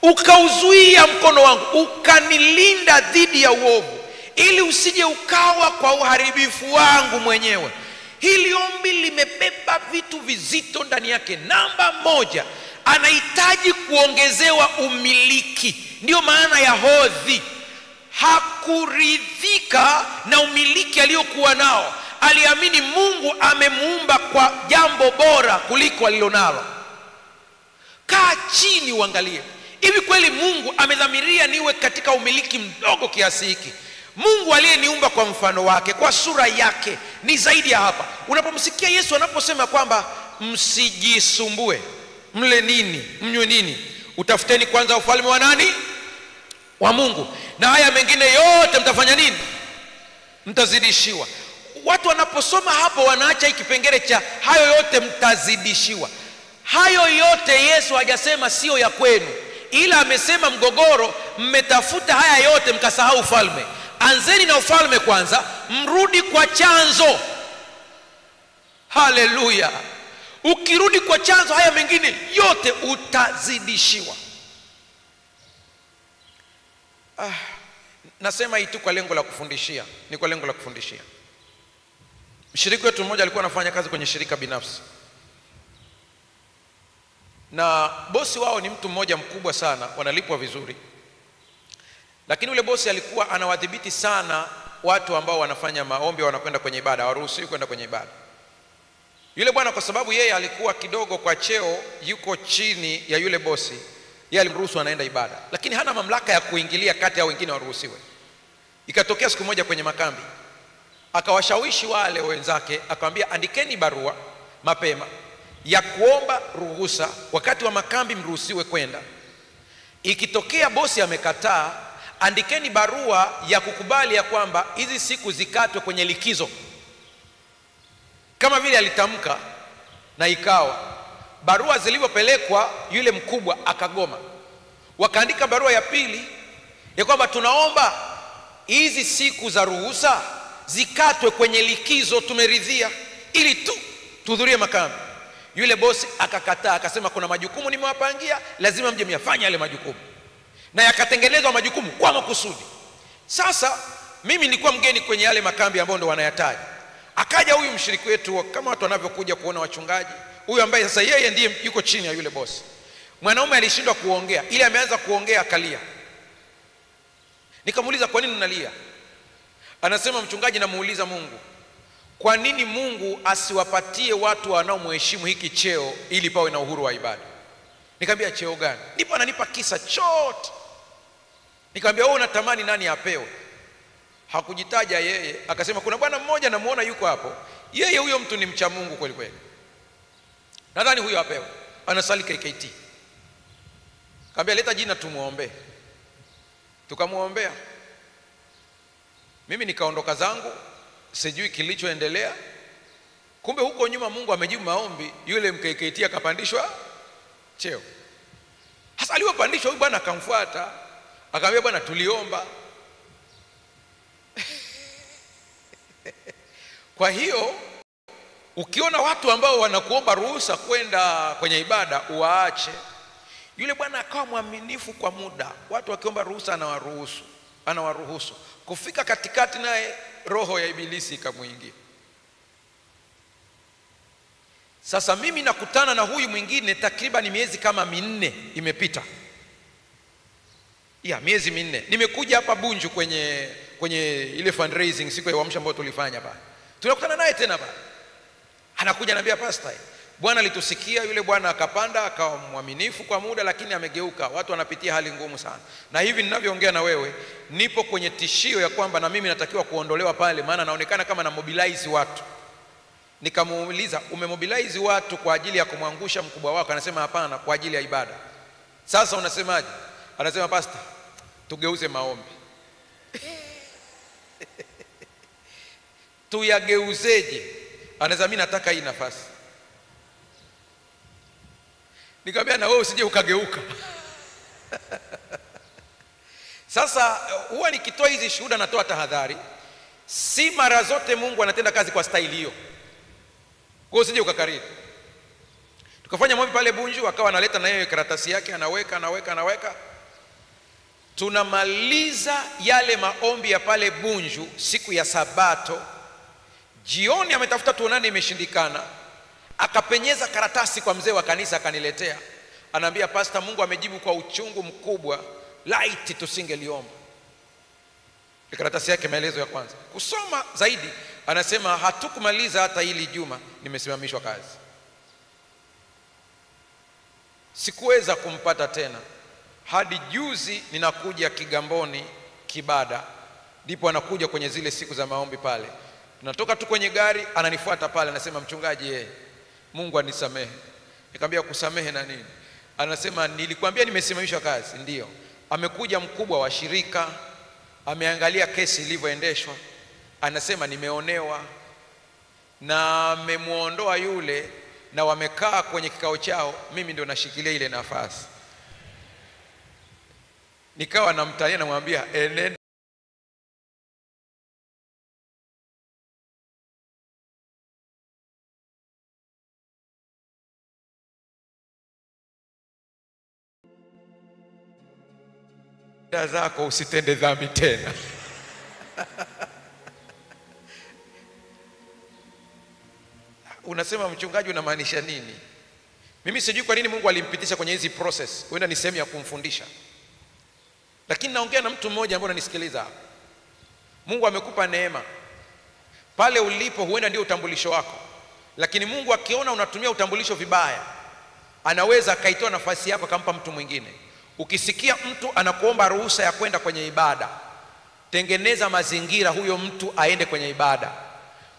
ukauzuia mkono wangu, ukanilinda dhidi ya uovu, ili usije ukawa kwa uharibifu wangu mwenyewe. Hili ombi limebeba vitu vizito ndani yake. Namba moja, anahitaji kuongezewa umiliki. Ndio maana ya hodhi. Hakuridhika na umiliki aliyokuwa nao. Aliamini Mungu amemuumba kwa jambo bora kuliko alilonalo. Kaa chini uangalie, hivi kweli Mungu amedhamiria niwe katika umiliki mdogo kiasi hiki? Mungu aliyeniumba kwa mfano wake, kwa sura yake, ni zaidi ya hapa. Unapomsikia Yesu anaposema kwamba msijisumbue, mle nini, mnywe nini, utafuteni kwanza ufalme wa nani? Wa Mungu, na haya mengine yote mtafanya nini? Mtazidishiwa. Watu wanaposoma hapo wanaacha kipengele cha hayo yote mtazidishiwa. Hayo yote Yesu hajasema sio ya kwenu, ila amesema mgogoro, mmetafuta haya yote mkasahau ufalme. Anzeni na ufalme kwanza, mrudi kwa chanzo. Haleluya. Ukirudi kwa chanzo, haya mengine yote utazidishiwa. Nasema hii tu kwa lengo la kufundishia, ni kwa lengo la kufundishia. Mshiriki wetu mmoja alikuwa anafanya kazi kwenye shirika binafsi, na bosi wao ni mtu mmoja mkubwa sana, wanalipwa vizuri. Lakini yule bosi alikuwa anawadhibiti sana watu ambao wanafanya maombi, wanakwenda kwenye ibada, hawaruhusiwi kwenda kwenye ibada. Yule bwana, kwa sababu yeye alikuwa kidogo kwa cheo yuko chini ya yule bosi, yeye alimruhusu anaenda ibada, lakini hana mamlaka ya kuingilia kati ya wengine waruhusiwe. Ikatokea siku moja kwenye makambi, akawashawishi wale wenzake, akamwambia andikeni barua mapema ya kuomba ruhusa, wakati wa makambi mruhusiwe kwenda. Ikitokea bosi amekataa, andikeni barua ya kukubali ya kwamba hizi siku zikatwe kwenye likizo. Kama vile alitamka, na ikawa barua zilipopelekwa, yule mkubwa akagoma. Wakaandika barua ya pili ya kwamba tunaomba hizi siku za ruhusa zikatwe kwenye likizo, tumeridhia ili tu tuhudhurie makambi. Yule bosi akakataa, akasema kuna majukumu nimewapangia, lazima mje myafanye yale majukumu, na yakatengenezwa majukumu kwa makusudi. Sasa mimi nilikuwa mgeni kwenye yale makambi ambao ndo wanayataja. Akaja huyu mshiriki wetu, kama watu wanavyokuja kuona wachungaji, huyu ambaye sasa yeye ndiye yuko chini ya yule bosi. Mwanaume alishindwa kuongea, ile ameanza kuongea akalia. Nikamuuliza kwa nini unalia? Anasema mchungaji, namuuliza Mungu, kwa nini Mungu asiwapatie watu wanaomheshimu hiki cheo ili pawe na uhuru wa ibada? Nikamwambia cheo gani? Ndipo ananipa kisa chote. Nikamwambia wewe unatamani nani apewe? Hakujitaja yeye, akasema kuna bwana mmoja namuona yuko hapo, yeye huyo mtu ni mcha Mungu kweli kweli, nadhani huyo apewe, anasali KKT. Kaambia leta jina tumuombe. Tukamuombea. Mimi nikaondoka zangu, sijui kilichoendelea. Kumbe huko nyuma Mungu amejibu maombi, yule MKKT akapandishwa cheo. Hasa alipopandishwa huyu bwana akamfuata, akamwambia bwana tuliomba. Kwa hiyo ukiona watu ambao wanakuomba ruhusa kwenda kwenye ibada, uwaache. Yule bwana akawa mwaminifu kwa muda. Watu wakiomba ruhusa anawaruhusu. Kufika katikati naye roho ya ibilisi ikamuingia. Sasa mimi nakutana na huyu mwingine takriban miezi kama 4 imepita. Miezi 4. Nimekuja hapa Bunju kwenye ile fundraising siku ya uamsho ambayo tulifanya pale. Tunakutana naye tena pale. Anakuja anambia pastor, Bwana alitusikia. Yule bwana akapanda akawa mwaminifu kwa muda, lakini amegeuka. Watu wanapitia hali ngumu sana. Na hivi ninavyoongea na wewe, nipo kwenye tishio ya kwamba na mimi natakiwa kuondolewa pale, maana naonekana kama na mobilize watu. Nikamuuliza, umemobilize watu kwa ajili ya kumwangusha mkubwa wako? Anasema hapana, kwa ajili ya ibada. Sasa unasemaje? Anasema pastor, tugeuze maombi. Tuyageuzeje? Anasema mimi nataka hii nafasi. Nikamwambia na wewe usije ukageuka. Sasa huwa nikitoa hizi shuhuda natoa tahadhari. Si mara zote Mungu anatenda kazi kwa staili hiyo. Kwa usije ukakariri. Tukafanya maombi pale Bunju, akawa analeta na yeye karatasi yake, anaweka. Tunamaliza yale maombi ya pale Bunju siku ya Sabato. Jioni ametafuta tuonane, imeshindikana. Akapenyeza karatasi kwa mzee wa kanisa akaniletea. Anaambia pastor, Mungu amejibu kwa uchungu mkubwa, laiti tusingeliomba. Karatasi yake maelezo ya kwanza. Kusoma zaidi, anasema hatukumaliza hata hili juma nimesimamishwa kazi. Sikuweza kumpata tena. Hadi juzi ninakuja Kigamboni Kibada, ndipo anakuja kwenye zile siku za maombi pale. Tunatoka tu kwenye gari, ananifuata pale, anasema mchungaji, Mungu anisamehe. Nikamwambia kusamehe na nini? Anasema nilikwambia nimesimamishwa kazi. Ndio. Amekuja mkubwa wa shirika, ameangalia kesi ilivyoendeshwa, anasema nimeonewa, na amemuondoa yule, na wamekaa kwenye kikao chao, mimi ndio nashikilia ile nafasi. Nikawa namtania, namwambia enenda zako, usitende dhambi tena. Unasema mchungaji, unamaanisha nini? Mimi sijui kwa nini Mungu alimpitisha kwenye hizi process. Huenda ni sehemu ya kumfundisha. Lakini naongea na mtu mmoja ambaye ananisikiliza hapa. Mungu amekupa neema. Pale ulipo huenda ndio utambulisho wako. Lakini Mungu akiona unatumia utambulisho vibaya, anaweza akaitoa nafasi yako akampa mtu mwingine. Ukisikia mtu anakuomba ruhusa ya kwenda kwenye ibada, tengeneza mazingira huyo mtu aende kwenye ibada.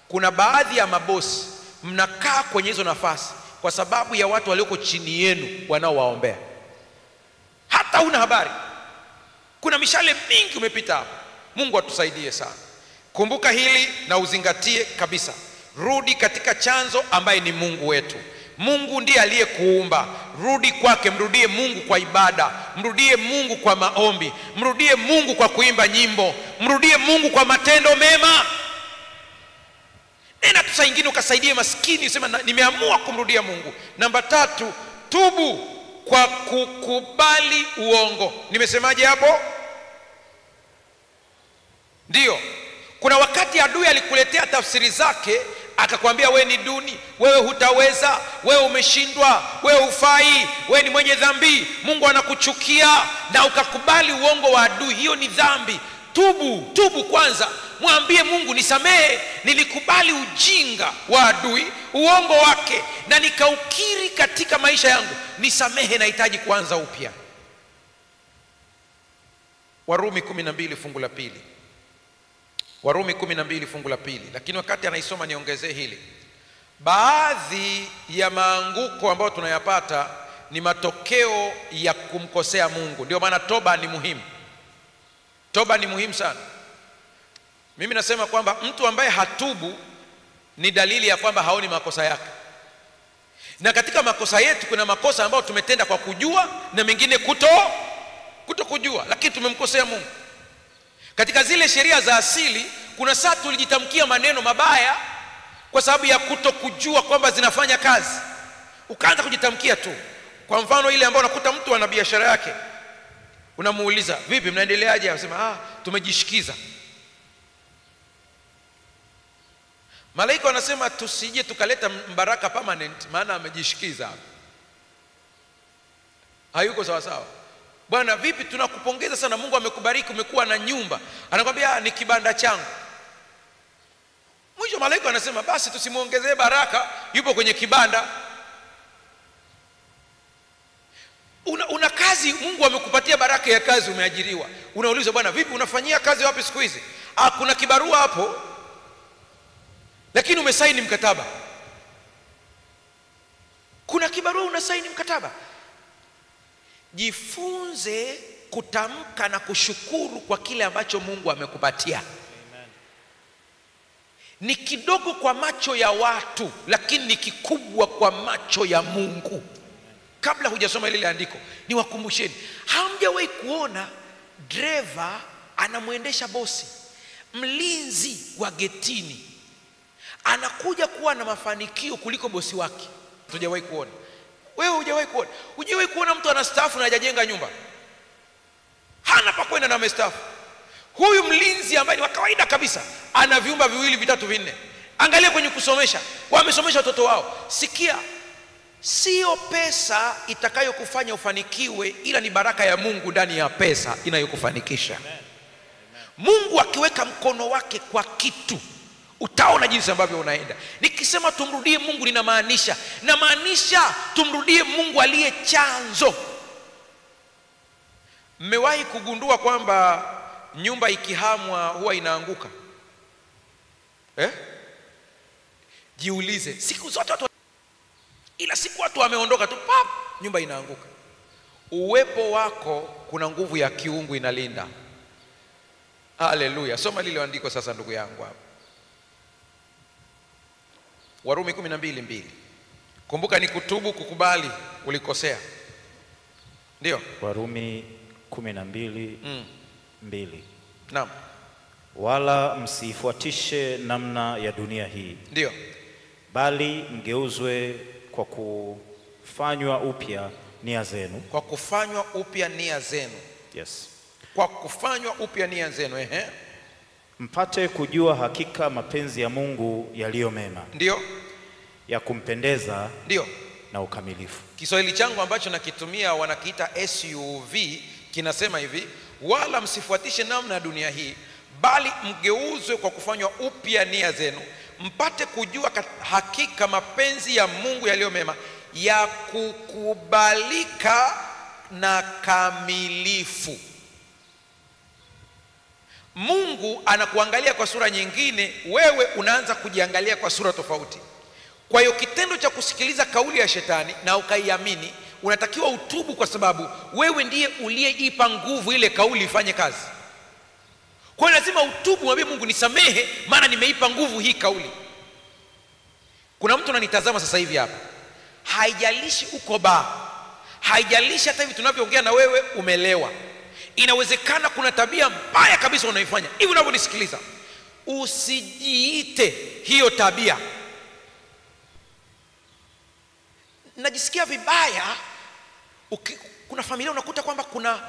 Kuna baadhi ya mabosi mnakaa kwenye hizo nafasi kwa sababu ya watu walioko chini yenu wanaowaombea. Hata una habari. Kuna mishale mingi umepita hapo. Mungu atusaidie sana. Kumbuka hili na uzingatie kabisa. Rudi katika chanzo ambaye ni Mungu wetu. Mungu ndiye aliyekuumba. Rudi kwake, mrudie Mungu kwa ibada, mrudie Mungu kwa maombi, mrudie Mungu kwa kuimba nyimbo, mrudie Mungu kwa matendo mema. Nenda tu saa nyingine ukasaidie maskini, usema nimeamua kumrudia Mungu. Namba 3, tubu kwa kukubali uongo. Nimesemaje hapo? Ndio. Kuna wakati adui alikuletea tafsiri zake, akakwambia wewe ni duni, wewe hutaweza, wewe umeshindwa, wewe hufai, wewe ni mwenye dhambi, Mungu anakuchukia, na ukakubali uongo wa adui. Hiyo ni dhambi. Tubu kwanza. Mwambie Mungu, nisamehe, nilikubali ujinga wa adui, uongo wake, na nikaukiri katika maisha yangu. Nisamehe, nahitaji kuanza upya. Warumi 12 fungu la 2. Warumi 12 fungu la 2. Lakini wakati anaisoma niongezee hili. Baadhi ya maanguko ambayo tunayapata ni matokeo ya kumkosea Mungu. Ndio maana toba ni muhimu. Toba ni muhimu sana. Mimi nasema kwamba mtu ambaye hatubu ni dalili ya kwamba haoni makosa yake. Na katika makosa yetu kuna makosa ambayo tumetenda kwa kujua na mengine kuto kujua, lakini tumemkosea Mungu. Katika zile sheria za asili kuna saa tulijitamkia maneno mabaya kwa sababu ya kutokujua kwamba zinafanya kazi. Ukaanza kujitamkia tu. Kwa mfano ile ambayo unakuta mtu ana biashara yake, unamuuliza, vipi mnaendeleaje? Anasema tumejishikiza. Malaika wanasema tusije tukaleta mbaraka permanent, maana amejishikiza. Hayuko sawa sawa. Bwana vipi, tunakupongeza sana, Mungu amekubariki, umekuwa na nyumba. Anakuambia ni kibanda changu. Mwisho malaika anasema basi tusimuongezee baraka, yupo kwenye kibanda. Una kazi, Mungu amekupatia baraka ya kazi, umeajiriwa. Unauliza, Bwana vipi, unafanyia kazi wapi siku hizi? Kuna kibarua hapo, lakini umesaini mkataba. Kuna kibarua unasaini mkataba. Jifunze kutamka na kushukuru kwa kile ambacho Mungu amekupatia. Amen. Ni kidogo kwa macho ya watu, lakini ni kikubwa kwa macho ya Mungu. Amen. Kabla hujasoma ile andiko, niwakumbusheni, hamjawahi kuona driver anamuendesha bosi, mlinzi wa getini anakuja kuwa na mafanikio kuliko bosi wake? Hujawahi kuona? Wewe hujawahi kuona mtu anastaafu na hajajenga nyumba, hana pa kwenda na amestaafu? Huyu mlinzi ambaye ni wa kawaida kabisa ana vyumba 2, 3, 4. Angalia kwenye kusomesha, wamesomesha watoto wao. Sikia, sio pesa itakayokufanya ufanikiwe, ila ni baraka ya Mungu ndani ya pesa inayokufanikisha. Mungu akiweka mkono wake kwa kitu, utaona jinsi ambavyo unaenda. Nikisema tumrudie Mungu, ninamaanisha tumrudie Mungu aliye chanzo. Mmewahi kugundua kwamba nyumba ikihamwa huwa inaanguka? Jiulize, siku zote watu, ila siku watu wameondoka tu, pap, nyumba inaanguka. Uwepo wako kuna nguvu ya kiungu inalinda. Haleluya. Soma lile andiko sasa, ndugu yangu hapa. Warumi 12:2. Kumbuka ni kutubu, kukubali ulikosea. Ndio. Warumi 12:2. Naam. Wala msifuatishe namna ya dunia hii. Ndio. Bali mgeuzwe kwa kufanywa upya nia zenu. Kwa kufanywa upya nia zenu. Yes. Kwa kufanywa upya nia zenu, mpate kujua hakika mapenzi ya Mungu yaliyo mema. Ndio. Ya kumpendeza. Ndio. Na ukamilifu. Kiswahili changu ambacho nakitumia wanakiita SUV kinasema hivi: wala msifuatishe namna ya dunia hii, bali mgeuzwe kwa kufanywa upya nia zenu, mpate kujua hakika mapenzi ya Mungu yaliyo mema, ya kukubalika na kamilifu. Mungu anakuangalia kwa sura nyingine, wewe unaanza kujiangalia kwa sura tofauti. Kwa hiyo kitendo cha kusikiliza kauli ya shetani na ukaiamini, unatakiwa utubu, kwa sababu wewe ndiye uliyeipa nguvu ile kauli ifanye kazi. Kwa hiyo lazima utubu, mwambie Mungu, nisamehe, maana nimeipa nguvu hii kauli. Kuna mtu ananitazama sasa hivi hapa, haijalishi uko baa, haijalishi hata hivi tunavyoongea na wewe umelewa, inawezekana kuna tabia mbaya kabisa unaifanya hivi unavyonisikiliza. usijiite hiyo tabia. Najisikia vibaya kuna familia unakuta kwamba kuna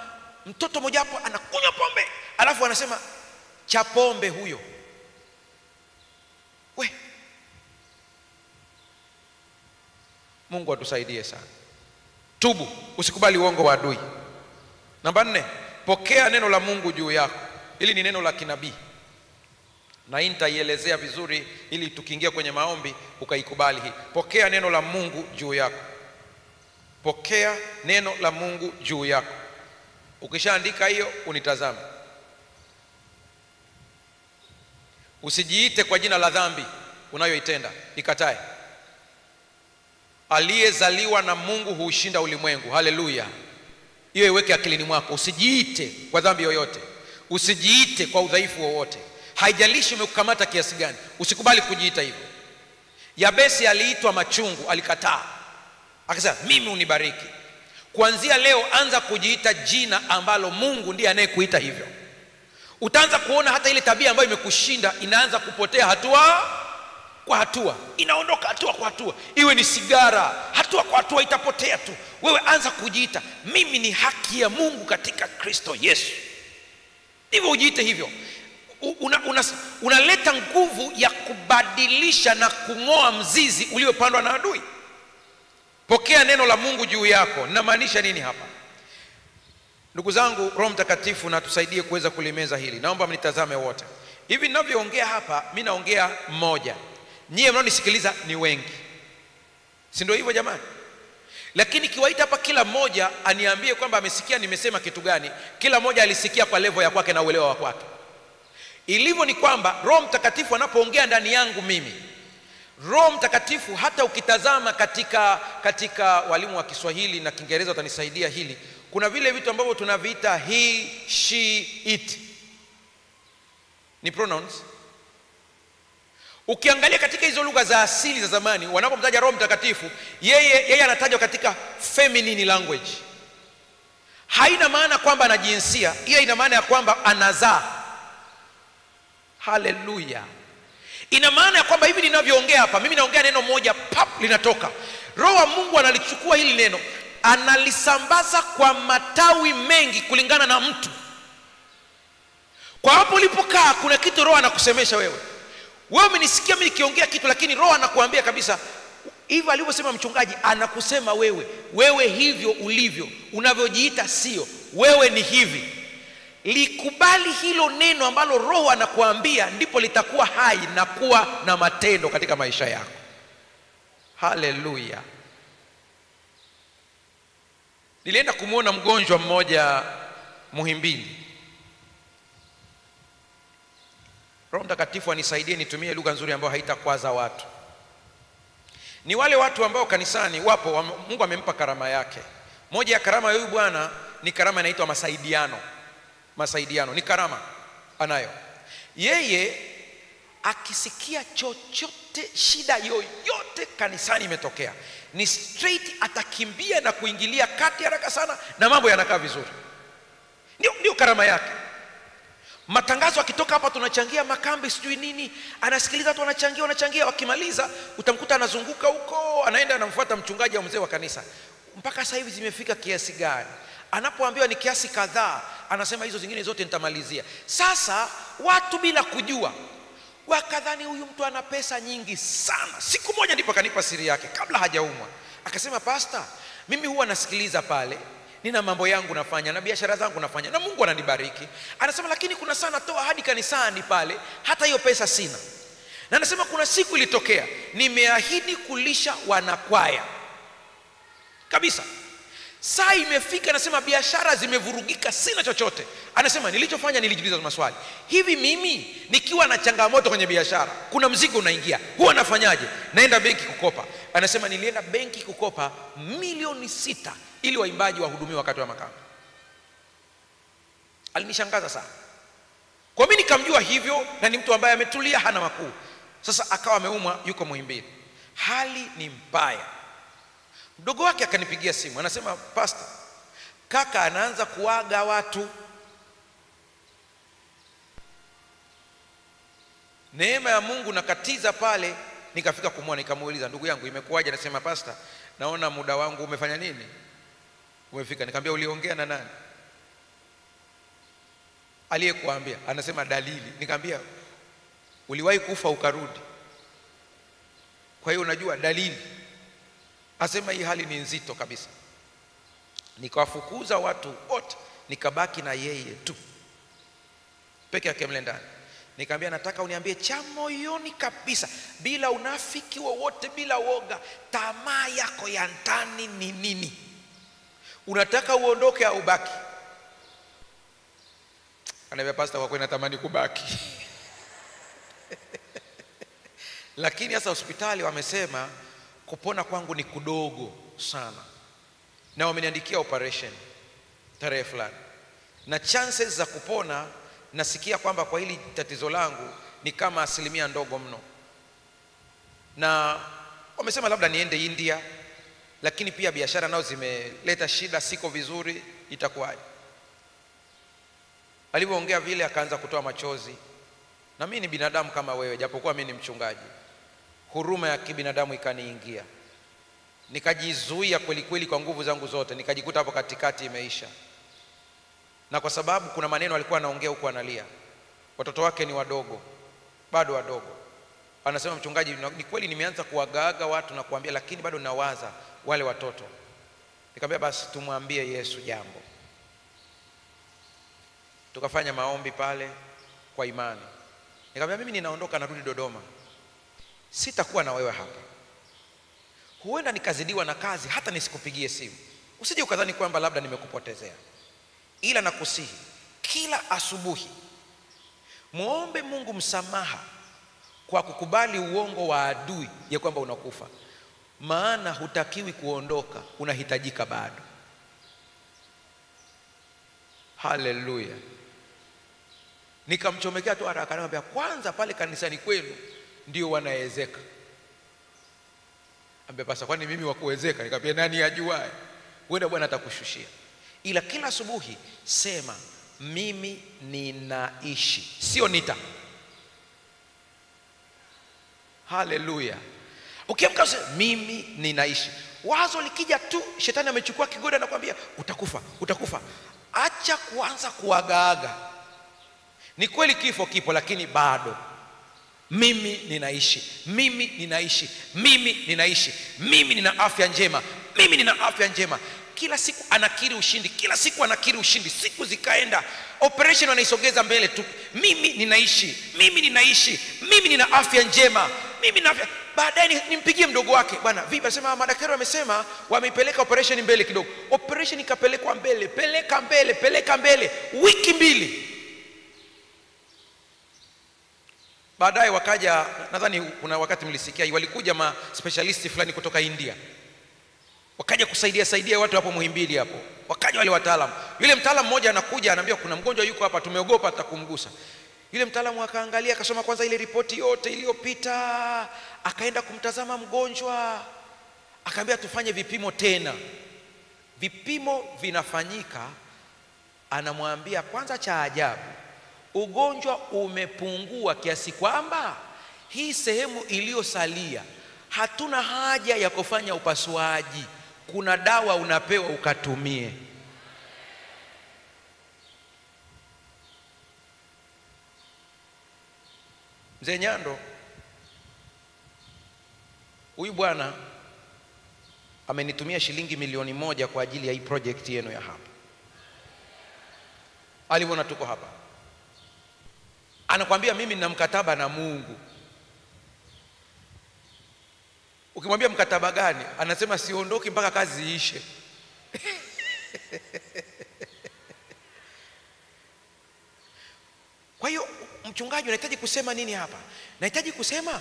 mtoto mmoja hapo anakunywa pombe, alafu anasema cha pombe huyo. Mungu atusaidie sana. Tubu, usikubali uongo wa adui. Namba 4, pokea neno la Mungu juu yako. Hili ni neno la kinabii, na hii nitaielezea vizuri ili tukiingia kwenye maombi ukaikubali hii. Pokea neno la Mungu juu yako. Pokea neno la Mungu juu yako. Ukishaandika hiyo unitazame. Usijiite kwa jina la dhambi unayoitenda, ikatae. Aliyezaliwa na Mungu huushinda ulimwengu. Haleluya. Hiyo iweke akilini mwako. Usijiite kwa dhambi yoyote, usijiite kwa udhaifu wowote, haijalishi umekukamata kiasi gani. Usikubali kujiita hivyo. Yabesi aliitwa machungu, alikataa, akasema mimi unibariki. Kuanzia leo anza kujiita jina ambalo Mungu ndiye anayekuita hivyo. Utaanza kuona hata ile tabia ambayo imekushinda inaanza kupotea hatua kwa hatua, inaondoka hatua kwa hatua. Iwe ni sigara, hatua kwa hatua itapotea tu. Wewe anza kujiita mimi ni haki ya Mungu katika Kristo Yesu. Hivyo ujiite hivyo. Unaleta nguvu ya kubadilisha na kung'oa mzizi uliopandwa na adui. Pokea neno la Mungu juu yako. Ninamaanisha nini hapa? Ndugu zangu, Roho Mtakatifu na tusaidie kuweza kulimeza hili. Naomba mnitazame wote. Hivi ninavyoongea hapa, mimi naongea mmoja. Nyie mnaonisikiliza ni wengi. Si ndio hivyo jamani? Lakini kiwaita hapa kila mmoja aniambie kwamba amesikia nimesema kitu gani. Kila mmoja alisikia kwa level ya kwake na uelewa wa kwake. Ilivyo ni kwamba Roho Mtakatifu anapoongea ndani yangu mimi, Roho Mtakatifu hata ukitazama katika walimu wa Kiswahili na Kiingereza watanisaidia hili, kuna vile vitu ambavyo tunaviita he, she, it. Ni pronouns. Ukiangalia katika hizo lugha za asili za zamani, wanapomtaja Roho Mtakatifu, yeye anatajwa katika feminine language. Haina maana kwamba ana jinsia, hiyo ina maana ya kwamba anazaa. Haleluya. Ina maana ya kwamba hivi ninavyoongea hapa, mimi naongea neno moja, pap, linatoka. Roho wa Mungu analichukua hili neno, analisambaza kwa matawi mengi kulingana na mtu. Kwa hapo ulipokaa kuna kitu Roho anakusemesha wewe. Wewe umenisikia mimi nikiongea kitu, lakini Roho anakuambia kabisa hivi alivyosema mchungaji, anakusema wewe hivyo ulivyo, unavyojiita sio, wewe ni hivi. Likubali hilo neno ambalo Roho anakuambia, ndipo litakuwa hai na kuwa na matendo katika maisha yako. Haleluya. Nilienda kumuona mgonjwa mmoja Muhimbili. Roho Mtakatifu anisaidie nitumie lugha nzuri ambayo haitakwaza watu. Ni wale watu ambao kanisani wapo, Mungu amempa karama yake. Moja ya karama ya huyu bwana ni karama inaitwa masaidiano. Masaidiano ni karama anayo. Yeye akisikia chochote, shida yoyote kanisani imetokea, ni straight atakimbia na kuingilia kati haraka sana na mambo yanakaa vizuri. Ndio karama yake. Matangazo akitoka hapa tunachangia makambi sijui nini, anasikiliza watu wanachangia, wakimaliza utamkuta anazunguka huko, anaenda anamfuata mchungaji au mzee wa kanisa. Mpaka sasa hivi zimefika kiasi gani? Anapoambiwa ni kiasi kadhaa, anasema hizo zingine zote nitamalizia. Sasa watu bila kujua wakadhani huyu mtu ana pesa nyingi sana. Siku moja ndipo akanipa siri yake kabla hajaumwa. Akasema, "Pastor, mimi huwa nasikiliza pale, nina mambo yangu nafanya na biashara zangu nafanya na Mungu ananibariki." Anasema, "Lakini kuna sana toa hadi kanisani pale, hata hiyo pesa sina." Na anasema kuna siku ilitokea, nimeahidi kulisha wanakwaya kabisa. Saa imefika, anasema biashara zimevurugika, sina chochote. Anasema nilichofanya, nilijiuliza maswali. Hivi mimi nikiwa na changamoto kwenye biashara, kuna mzigo unaingia, huwa nafanyaje? Naenda benki kukopa. Anasema nilienda benki kukopa milioni 6 ili waimbaji wahudumiwe wakati wa makambi. Alinishangaza sana. Kwa mimi nikamjua hivyo, na ni mtu ambaye ametulia, hana makuu. Sasa akawa ameumwa, yuko Muhimbili. Hali ni mbaya. Mdogo wake akanipigia simu, anasema, "Pastor, kaka anaanza kuaga watu." Neema ya Mungu nakatiza pale, nikafika kumwona, nikamuuliza, ndugu yangu imekuwaje? Anasema, pastor, naona muda wangu umefanya nini? Umefika. Nikamwambia, uliongea na nani? Aliyekuambia? Anasema, dalili. Nikamwambia, uliwahi kufa ukarudi? Kwa hiyo unajua dalili. Asema, hii hali ni nzito kabisa. Nikawafukuza watu wote, nikabaki na yeye tu peke yake mle ndani. Nikamwambia, nataka uniambie cha moyoni kabisa, bila unafiki wowote, bila woga, tamaa yako ya ndani ni nini? Unataka uondoke au ubaki? Ananiambia, pastor, kwa kweli natamani kubaki. Lakini sasa hospitali wamesema kupona kwangu ni kudogo sana, na wameniandikia operation tarehe fulani, na chances za kupona nasikia kwamba kwa hili tatizo langu ni kama asilimia ndogo mno. Na wamesema labda niende India, lakini pia biashara nao zimeleta shida, siko vizuri, itakuwaje? Alipoongea vile akaanza kutoa machozi, na mimi ni binadamu kama wewe, japokuwa mimi ni mchungaji. Huruma ya kibinadamu ikaniingia, nikajizuia kweli kweli kwa nguvu zangu zote, nikajikuta hapo katikati imeisha. Na kwa sababu kuna maneno alikuwa anaongea huko analia, watoto wake ni wadogo, bado wadogo. Anasema, mchungaji, ni kweli nimeanza kuwagaaga watu na kuambia, lakini bado nawaza wale watoto. Nikamwambia, basi tumwambie Yesu jambo. Tukafanya maombi pale kwa imani. Nikamwambia, mimi ninaondoka, narudi Dodoma, sitakuwa na wewe hapa. Huenda nikazidiwa na kazi hata nisikupigie simu, usije ukadhani kwamba labda nimekupotezea. Ila nakusihi, kila asubuhi muombe Mungu msamaha kwa kukubali uongo wa adui ya kwamba unakufa, maana hutakiwi kuondoka, unahitajika bado. Haleluya. Nikamchomekea tu haraka, anamwambia, kwanza pale kanisani kwenu ndio wanaezeka. Ambia, pasa kwani mimi wakuwezeka? Nikamwambia, nani ajuae, huenda Bwana atakushushia. Ila kila asubuhi sema, mimi ninaishi, sio nita. Haleluya. Ukiamka useme mimi ninaishi. Wazo likija tu, shetani amechukua kigoda na kwambia utakufa, utakufa. Acha kuanza kuagaaga. Ni kweli kifo kipo, lakini bado mimi ninaishi, mimi ninaishi, mimi ninaishi, mimi nina afya njema, mimi nina afya njema. Kila siku anakiri ushindi, kila siku anakiri ushindi. Siku zikaenda, operation wanaisogeza mbele tu. Mimi ninaishi, mimi ninaishi, mimi nina afya njema, mimi nina afya. Baadaye nimpigie mdogo wake, bwana vipi? Anasema madaktari wamesema wameipeleka operation mbele kidogo. Operation ikapelekwa mbele, peleka mbele, peleka mbele, wiki 2. Baadaye wakaja, nadhani kuna wakati mlisikia, walikuja ma specialist fulani kutoka India, wakaja kusaidia watu hapo Muhimbili hapo. Wakaja wale wataalamu. Yule mtaalamu mmoja anakuja anambia, kuna mgonjwa yuko hapa, tumeogopa atakumgusa. Yule mtaalamu akaangalia, akasoma kwanza ile ripoti yote iliyopita, akaenda kumtazama mgonjwa, akaambia tufanye vipimo tena. Vipimo vinafanyika, anamwambia, kwanza cha ajabu, ugonjwa umepungua kiasi kwamba hii sehemu iliyosalia hatuna haja ya kufanya upasuaji, kuna dawa unapewa ukatumie. Mzee Nyando, huyu bwana amenitumia shilingi milioni 1 kwa ajili ya hii project yenu ya hapa. Aliona tuko hapa, anakuambia mimi nina mkataba na Mungu. Ukimwambia mkataba gani, anasema siondoki mpaka kazi iishe. Kwa hiyo mchungaji, unahitaji kusema nini hapa? Nahitaji kusema,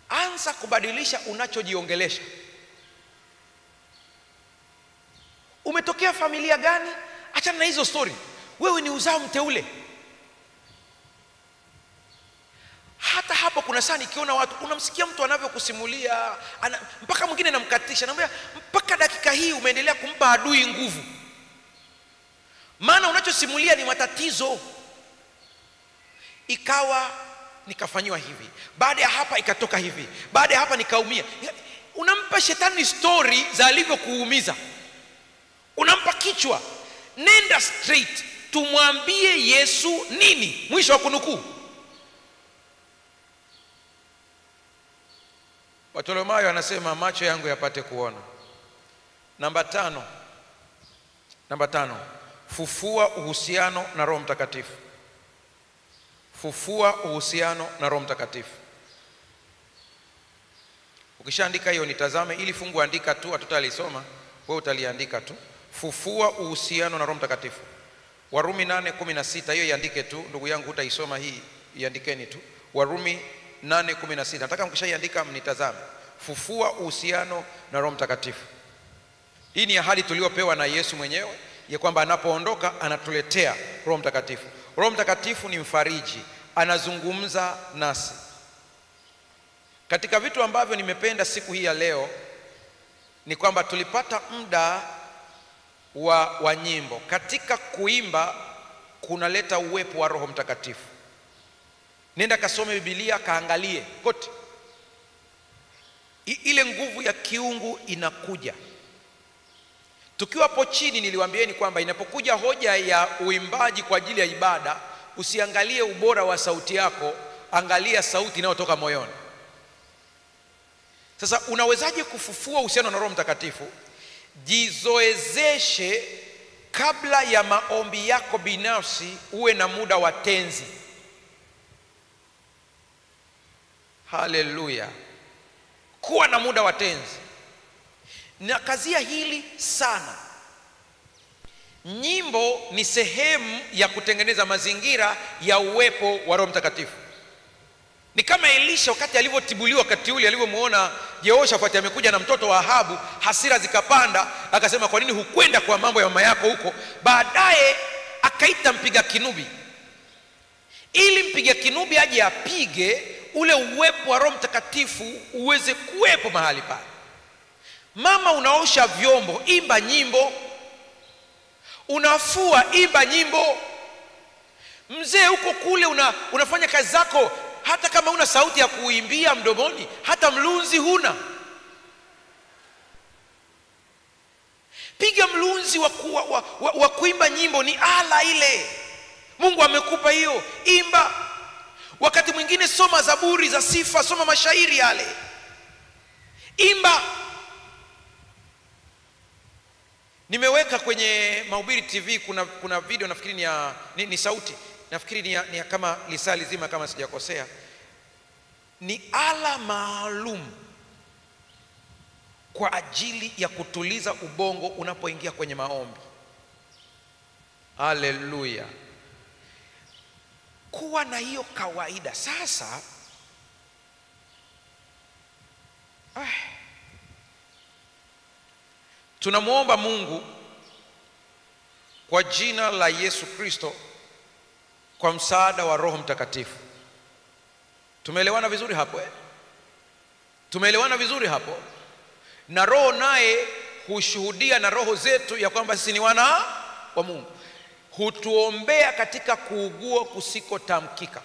anza kubadilisha unachojiongelesha. Umetokea familia gani? Achana na hizo story. Wewe ni uzao mteule. Hata hapo kuna saa nikiona watu, unamsikia mtu anavyokusimulia, mpaka mwingine namkatisha, anamwambia mpaka dakika hii umeendelea kumpa adui nguvu, maana unachosimulia ni matatizo. Ikawa nikafanywa hivi, baada ya hapa ikatoka hivi, baada ya hapa nikaumia. Unampa shetani story za alivyokuumiza, unampa kichwa. Nenda straight, tumwambie Yesu nini. Mwisho wa kunukuu. Bartholomayo anasema macho yangu yapate kuona. Namba tano, fufua uhusiano na Roho Mtakatifu. Fufua uhusiano na Roho Mtakatifu. Ukishaandika hiyo nitazame, ili fungu andika tu, hatutalisoma, wewe utaliandika tu. Fufua uhusiano na Roho Mtakatifu. Warumi 8:16, hiyo iandike tu ndugu yangu, utaisoma hii, iandikeni tu. Warumi 8:16. Nataka mkishaiandika mnitazame. Fufua uhusiano na Roho Mtakatifu. Hii ni ahadi tuliopewa na Yesu mwenyewe ya kwamba anapoondoka anatuletea Roho Mtakatifu. Roho Mtakatifu ni mfariji, anazungumza nasi. Katika vitu ambavyo nimependa siku hii ya leo ni kwamba tulipata muda wa nyimbo. Katika kuimba kunaleta uwepo wa Roho Mtakatifu. Nenda kasome Biblia, kaangalie kote. Ile nguvu ya kiungu inakuja. Tukiwa hapo chini niliwaambieni kwamba inapokuja hoja ya uimbaji kwa ajili ya ibada, usiangalie ubora wa sauti yako, angalia sauti inayotoka moyoni. Sasa unawezaje kufufua uhusiano na Roho Mtakatifu? Jizoezeshe kabla ya maombi yako binafsi, uwe na muda wa tenzi. Haleluya. Kuwa na muda wa tenzi. Na kazia hili sana. Nyimbo ni sehemu ya kutengeneza mazingira ya uwepo wa Roho Mtakatifu. Ni kama Elisha wakati alivyotibuliwa, wakati ule alivyomuona Yehoshafati amekuja na mtoto wa Ahabu, hasira zikapanda, akasema kwa nini hukwenda kwa mambo ya mama yako huko? Baadaye akaita mpiga kinubi, ili mpiga kinubi aje apige, ule uwepo wa Roho Mtakatifu uweze kuwepo mahali pale. Mama unaosha vyombo, imba nyimbo. Unafua, imba nyimbo. Mzee huko kule unafanya kazi zako, hata kama una sauti ya kuimbia mdomoni, hata mlunzi huna, piga mlunzi wa kuimba nyimbo. Ni ala ile Mungu amekupa hiyo, imba. Wakati mwingine soma zaburi za sifa, soma mashairi yale, imba. Nimeweka kwenye Mahubiri TV kuna video, nafikiri ni sauti, nafikiri ni kama lisaa lizima kama sijakosea. Ni ala maalum kwa ajili ya kutuliza ubongo unapoingia kwenye maombi. Haleluya. Kuwa na hiyo kawaida. Sasa tunamuomba Mungu kwa jina la Yesu Kristo kwa msaada wa Roho Mtakatifu. Tumeelewana vizuri hapo Tumeelewana vizuri hapo? Na Roho naye hushuhudia na roho zetu ya kwamba sisi ni wana wa Mungu. Hutuombea katika kuugua kusikotamkika.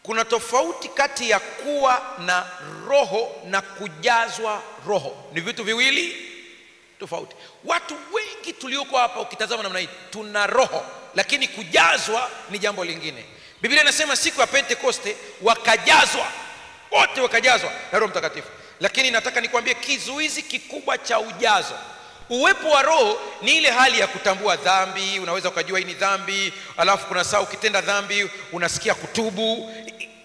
Kuna tofauti kati ya kuwa na roho na kujazwa roho. Ni vitu viwili tofauti. Watu wengi tulioko hapa ukitazama namna hii tuna roho, lakini kujazwa ni jambo lingine. Biblia inasema siku ya Pentekoste wakajazwa, wote wakajazwa na Roho Mtakatifu. Lakini nataka nikwambie kizuizi kikubwa cha ujazo, uwepo wa Roho, ni ile hali ya kutambua dhambi. Unaweza ukajua hii ni dhambi, alafu kuna saa ukitenda dhambi unasikia kutubu.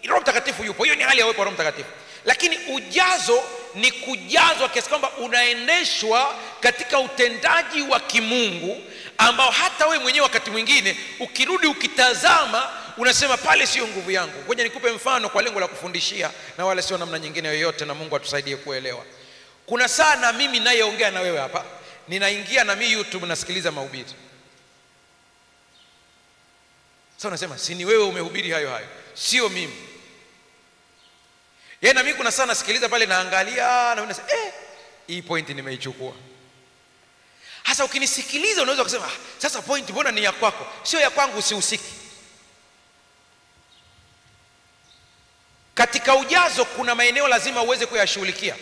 Roho Mtakatifu yupo, hiyo ni hali ya uwepo wa Roho Mtakatifu. Lakini ujazo ni kujazwa kiasi kwamba unaendeshwa katika utendaji wa kimungu ambao hata wewe mwenyewe wakati mwingine ukirudi ukitazama unasema pale sio nguvu yangu. Ngoja nikupe mfano kwa lengo la kufundishia na wala sio namna nyingine yoyote, na Mungu atusaidie kuelewa. Kuna saa na mimi nayeongea na wewe hapa, ninaingia na mimi YouTube nasikiliza mahubiri. Sasa unasema si ni wewe umehubiri hayo, sio mimi. Yeye na mimi kuna saa nasikiliza pale naangalia na unasema hii point nimeichukua. Hasa ukinisikiliza unaweza kusema sasa point mbona ni ya kwako, sio ya kwangu, usihusiki. Katika ujazo kuna maeneo lazima uweze kuyashughulikia.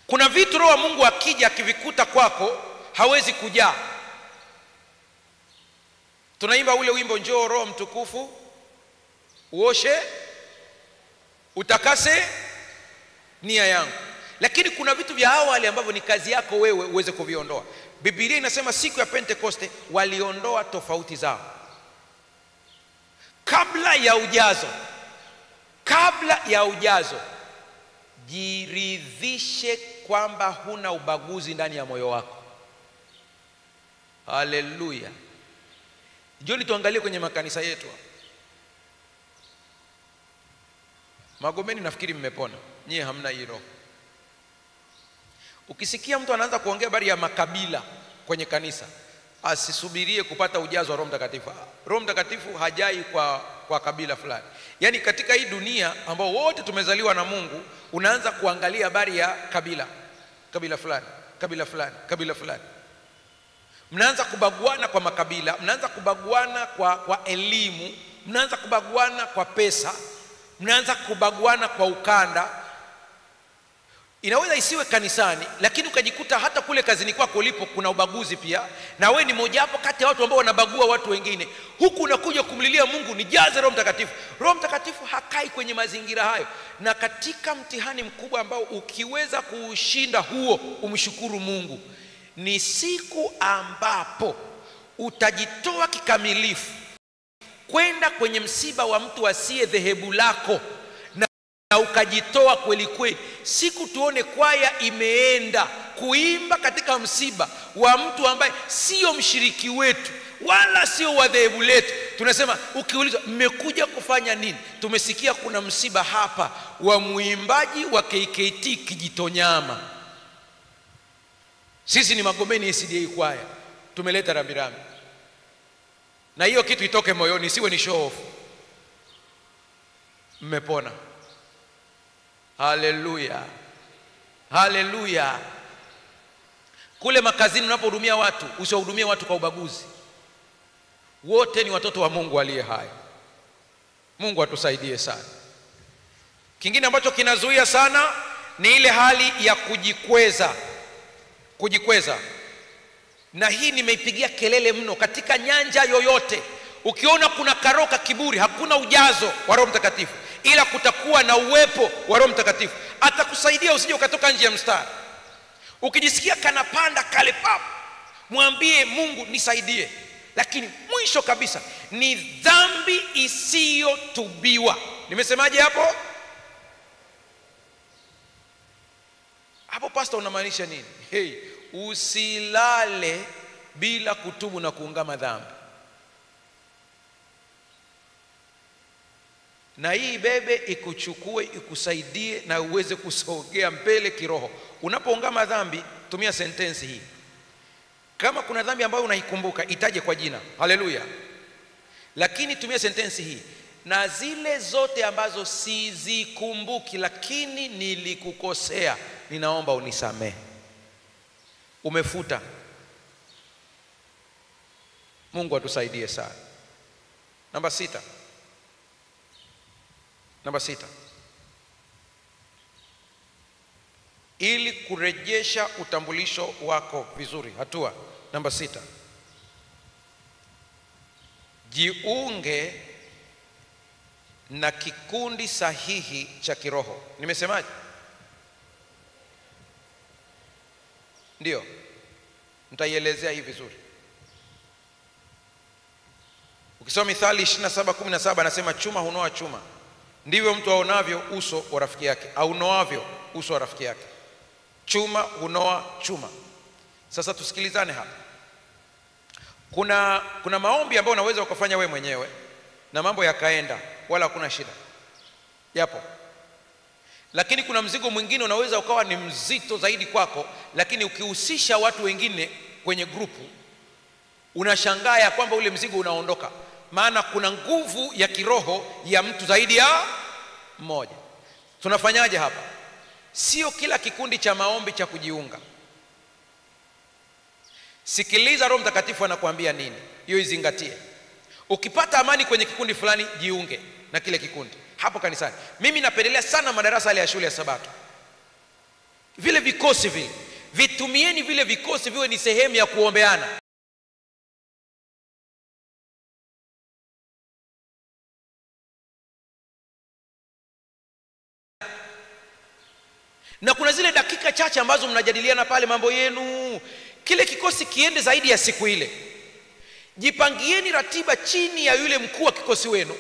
Kuna vitu Roho wa Mungu akija akivikuta kwako hawezi kujaa. Tunaimba ule wimbo, njoo Roho Mtukufu uoshe utakase nia yangu. Lakini kuna vitu vya awali ambavyo ni kazi yako wewe uweze kuviondoa. Biblia inasema siku ya Pentekoste waliondoa tofauti zao. Kabla ya ujazo, jiridhishe kwamba huna ubaguzi ndani ya moyo wako. Haleluya. Jioni tuangalie kwenye makanisa yetu. Magomeni nafikiri mmepona. Nyie hamna hilo. Ukisikia mtu anaanza kuongea habari ya makabila kwenye kanisa, asisubirie kupata ujazo wa Roho Mtakatifu. Roho Mtakatifu hajai kwa kabila fulani. Yaani katika hii dunia ambao wote tumezaliwa na Mungu, unaanza kuangalia habari ya kabila fulani. Mnaanza kubaguana kwa makabila, mnaanza kubaguana kwa elimu, mnaanza kubaguana kwa pesa, mnaanza kubaguana kwa ukanda. Inaweza isiwe kanisani, lakini ukajikuta hata kule kazini kwako ulipo kuna ubaguzi pia, na wewe ni moja hapo kati ya watu ambao wanabagua watu wengine. Huku unakuja kumlilia Mungu, nijaze Roho Mtakatifu. Roho Mtakatifu hakai kwenye mazingira hayo. Na katika mtihani mkubwa ambao ukiweza kuushinda huo, umshukuru Mungu, ni siku ambapo utajitoa kikamilifu kwenda kwenye msiba wa mtu asiye dhehebu lako, na ukajitoa kweli kweli. Siku tuone kwaya imeenda kuimba katika msiba wa mtu ambaye sio mshiriki wetu wala sio wa dhehebu letu, tunasema, ukiulizwa mmekuja kufanya nini? Tumesikia kuna msiba hapa wa muimbaji wa KKT Kijitonyama. Sisi ni Magomeni SDA kwaya, tumeleta rambirambi. Na hiyo kitu itoke moyoni, siwe ni show off. Mmepona. Haleluya. Haleluya. Kule makazini unapohudumia watu, usiwahudumie watu kwa ubaguzi. Wote ni watoto wa Mungu aliye hai. Mungu atusaidie sana. Kingine ambacho kinazuia sana ni ile hali ya kujikweza. Na hii nimeipigia kelele mno katika nyanja yoyote. Ukiona kuna karoka kiburi, hakuna ujazo wa Roho Mtakatifu, ila kutakuwa na uwepo wa Roho Mtakatifu. Atakusaidia usije ukatoka nje ya mstari. Ukijisikia kanapanda kale papo, mwambie Mungu nisaidie. Lakini mwisho kabisa ni dhambi isiyotubiwa. Nimesemaje hapo? Hapo pastor unamaanisha nini? Usilale bila kutubu na kuungama dhambi. Na hii bebe ikuchukue, ikusaidie na uweze kusogea mbele kiroho. Unapoungama dhambi, tumia sentensi hii. Kama kuna dhambi ambayo unaikumbuka, itaje kwa jina. Haleluya. Lakini tumia sentensi hii: na zile zote ambazo sizikumbuki lakini nilikukosea, ninaomba unisamehe. Umefuta. Mungu atusaidie sana. Namba sita. Ili kurejesha utambulisho wako vizuri, hatua namba 6, jiunge na kikundi sahihi cha kiroho. Nimesemaje? Ndio, nitaielezea hii vizuri. Ukisoma Mithali 27:17 anasema, chuma hunoa chuma, ndivyo mtu aonavyo uso wa rafiki yake, au noavyo uso wa rafiki yake. Chuma hunoa chuma. Sasa tusikilizane hapa. Kuna maombi ambayo unaweza ukafanya wewe mwenyewe na mambo yakaenda, wala hakuna shida. Yapo. Lakini kuna mzigo mwingine unaweza ukawa ni mzito zaidi kwako, lakini ukihusisha watu wengine kwenye grupu, unashangaa ya kwamba ule mzigo unaondoka. Maana kuna nguvu ya kiroho ya mtu zaidi ya mmoja. Tunafanyaje hapa? Sio kila kikundi cha maombi cha kujiunga. Sikiliza Roho Mtakatifu anakuambia nini, hiyo izingatie. Ukipata amani kwenye kikundi fulani, jiunge na kile kikundi. hapo kanisani. Mimi napendelea sana madarasa yale ya shule ya Sabato. Vile vikosi vile, vitumieni vile vikosi viwe ni sehemu ya kuombeana. Na kuna zile dakika chache ambazo mnajadiliana pale mambo yenu. Kile kikosi kiende zaidi ya siku ile. Jipangieni ratiba chini ya yule mkuu wa kikosi wenu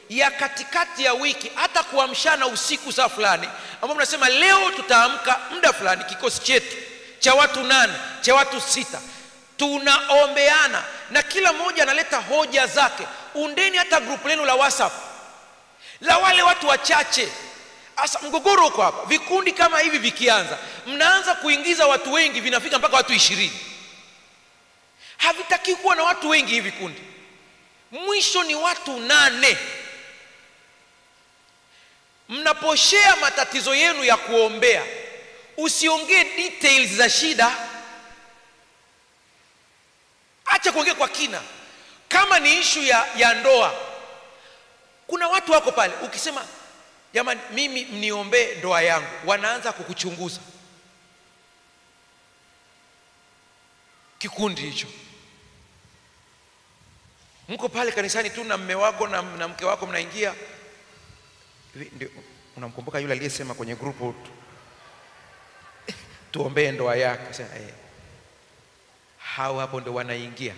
ya katikati ya wiki, hata kuamshana usiku saa fulani, ambapo mnasema leo tutaamka muda fulani, kikosi chetu cha watu 8, cha watu 6, tunaombeana na kila mmoja analeta hoja zake. Undeni hata group lenu la WhatsApp la wale watu wachache. Asa mgogoro uko hapa. Vikundi kama hivi vikianza, mnaanza kuingiza watu wengi, vinafika mpaka watu 20. Havitaki kuwa na watu wengi hivi kundi. Mwisho ni watu 8. Mnaposhea matatizo yenu ya kuombea, usiongee details za shida. Acha kuongea kwa kina. Kama ni issue ya ndoa, kuna watu wako pale, ukisema jamani mimi mniombee ndoa yangu, wanaanza kukuchunguza. Kikundi hicho, mko pale kanisani tu na mume wako na mke wako, mnaingia ndio unamkumbuka yule aliyesema kwenye group tuombee ndoa yake. Sasa hao hapo ndio wanaingia.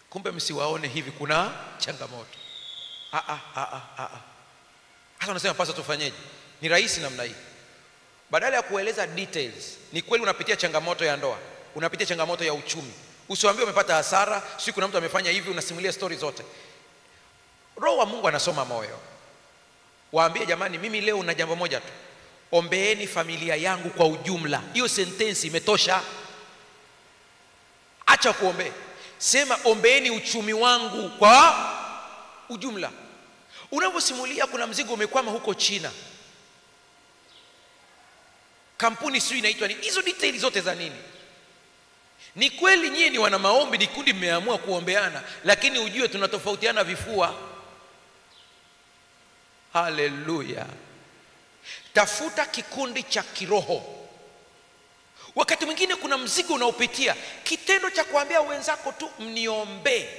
Kumbe msiwaone hivi kuna changamoto. Hasa unasema pasa tufanyeje? Ni rahisi namna hii. Badala ya kueleza details, ni kweli unapitia changamoto ya ndoa, unapitia changamoto ya uchumi, usiwaambie umepata hasara, siku kuna mtu amefanya hivi, unasimulia story zote. Roho wa Mungu anasoma moyo. Waambie jamani mimi leo na jambo moja tu, ombeeni familia yangu kwa ujumla. Hiyo sentence imetosha. Acha kuombea, sema ombeeni uchumi wangu kwa ujumla. Unaposimulia kuna mzigo umekwama huko China, kampuni sio inaitwa ni, hizo details zote za nini? Ni kweli nyinyi ni wana maombi, ni kundi mmeamua kuombeana, lakini ujue tunatofautiana vifua. Haleluya. Tafuta kikundi cha kiroho. Wakati mwingine kuna mzigo unaopitia, kitendo cha kuambia wenzako tu mniombe,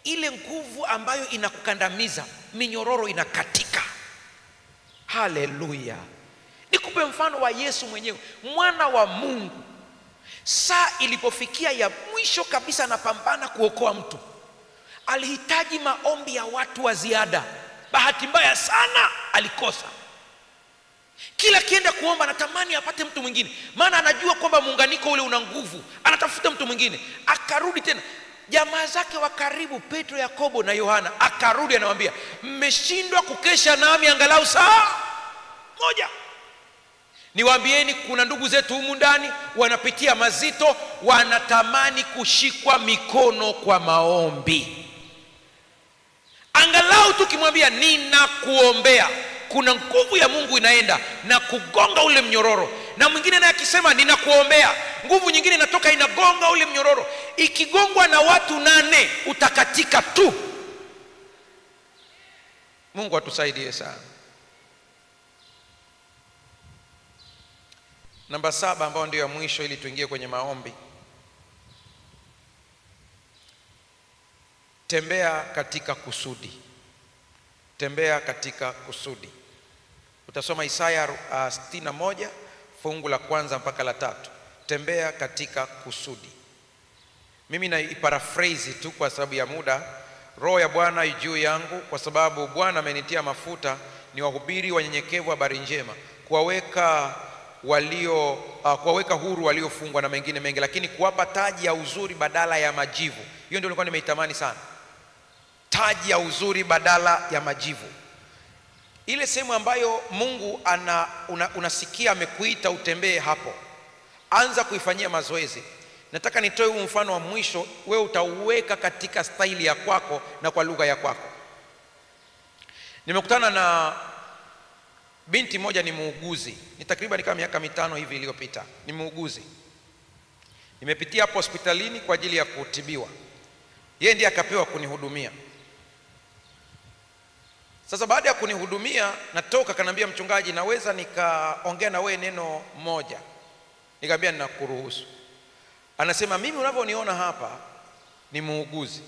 ile nguvu ambayo inakukandamiza, minyororo inakatika. Haleluya. Nikupe mfano wa Yesu mwenyewe, mwana wa Mungu. Saa ilipofikia ya mwisho kabisa, anapambana kuokoa mtu, alihitaji maombi ya watu wa ziada. Bahati mbaya sana alikosa. Kila kienda kuomba anatamani apate mtu mwingine, maana anajua kwamba muunganiko ule una nguvu, anatafuta mtu mwingine. Akarudi tena, jamaa zake wa karibu Petro, Yakobo na Yohana, akarudi anawaambia mmeshindwa kukesha nami angalau saa moja. Niwaambieni kuna ndugu zetu humu ndani wanapitia mazito, wanatamani kushikwa mikono kwa maombi. Angalau tukimwambia ninakuombea, kuna nguvu ya Mungu inaenda na kugonga ule mnyororo. Na mwingine naye akisema ninakuombea, nguvu nyingine inatoka inagonga ule mnyororo. Ikigongwa na watu 8 utakatika tu. Mungu atusaidie sana. Namba 7 ambao ndio ya mwisho ili tuingie kwenye maombi. Tembea katika kusudi. Tembea katika kusudi. Utasoma Isaya 61 fungu la 1 mpaka la 3. Tembea katika kusudi. Mimi na paraphrase tu kwa sababu ya muda. Roho ya Bwana juu yangu kwa sababu Bwana amenitia mafuta ni wahubiri wanyenyekevu habari njema, kuwaweka huru waliofungwa na mengine mengi, lakini kuwapa taji ya uzuri badala ya majivu. Hiyo ndio nilikuwa nimeitamani sana. Taji ya uzuri badala ya majivu. Ile sehemu ambayo Mungu unasikia amekuita utembee hapo, anza kuifanyia mazoezi. Nataka nitoe huu mfano wa mwisho, wewe utauweka katika staili ya kwako na kwa lugha ya kwako. Nimekutana na binti moja, ni muuguzi, ni takriban kama miaka 5 hivi iliyopita. Ni muuguzi, nimepitia hapo hospitalini kwa ajili ya kutibiwa. Yeye ndiye akapewa kunihudumia. Sasa baada ya kunihudumia natoka, kanambia mchungaji, naweza nikaongea na wewe neno moja? Nikamwambia ninakuruhusu. Anasema mimi unavyoniona hapa ni muuguzi,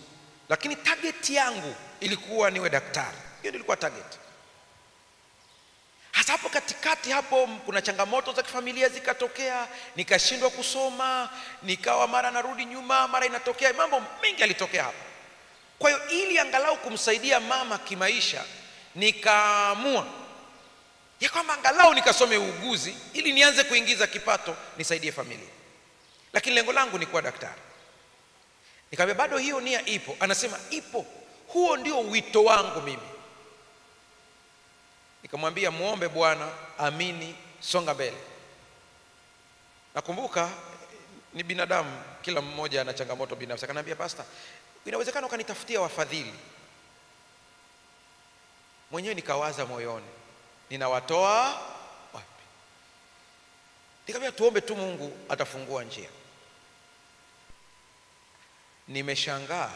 lakini target yangu ilikuwa niwe daktari. Hiyo ilikuwa target. Hasa hapo katikati hapo kuna changamoto za kifamilia zikatokea, nikashindwa kusoma, nikawa mara narudi nyuma, mara inatokea, mambo mengi yalitokea hapo. Kwa hiyo ili angalau kumsaidia mama kimaisha, nikaamua ya kwamba angalau nikasome uuguzi ili nianze kuingiza kipato nisaidie familia. Lakini lengo langu ni kuwa daktari. Nikamwambia bado hiyo nia ipo? Anasema ipo, huo ndio wito wangu mimi. Nikamwambia muombe Bwana, amini, songa mbele. Nakumbuka ni binadamu, kila mmoja ana changamoto binafsi. Akaniambia pastor, inawezekana ukanitafutia wafadhili? Mwenyewe nikawaza moyoni, ninawatoa wapi? Nikamwambia tuombe tu, Mungu atafungua njia. Nimeshangaa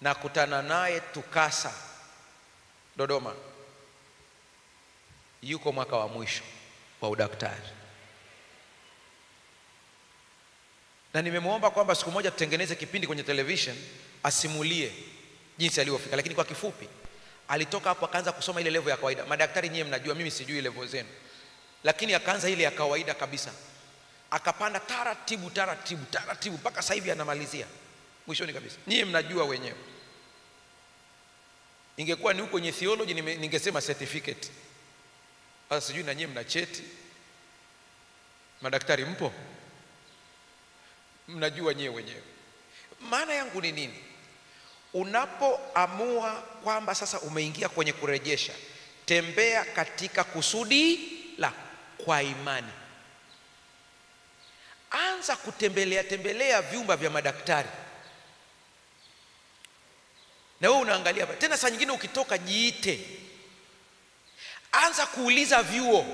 na kutana naye TUCASA Dodoma, yuko mwaka wa mwisho wa udaktari, na nimemwomba kwamba siku moja tutengeneze kipindi kwenye television asimulie jinsi alivyofika. Lakini kwa kifupi, alitoka hapo akaanza kusoma ile level ya kawaida. Madaktari nyewe mnajua, mimi sijui level zenu, lakini akaanza ile ya kawaida kabisa, akapanda taratibu taratibu taratibu mpaka sasa hivi anamalizia mwishoni kabisa. Nyie mnajua wenyewe. Ingekuwa ni huko kwenye theology ningesema certificate. Sasa sijui na nyie mna cheti. Madaktari mpo? Mnajua nyie wenyewe. Maana yangu ni nini? Unapoamua kwamba sasa umeingia kwenye kurejesha, tembea katika kusudi la kwa imani. Anza kutembelea vyumba vya madaktari. Na wewe unaangalia hapa. Tena saa nyingine ukitoka jiite. Anza kuuliza vyuo.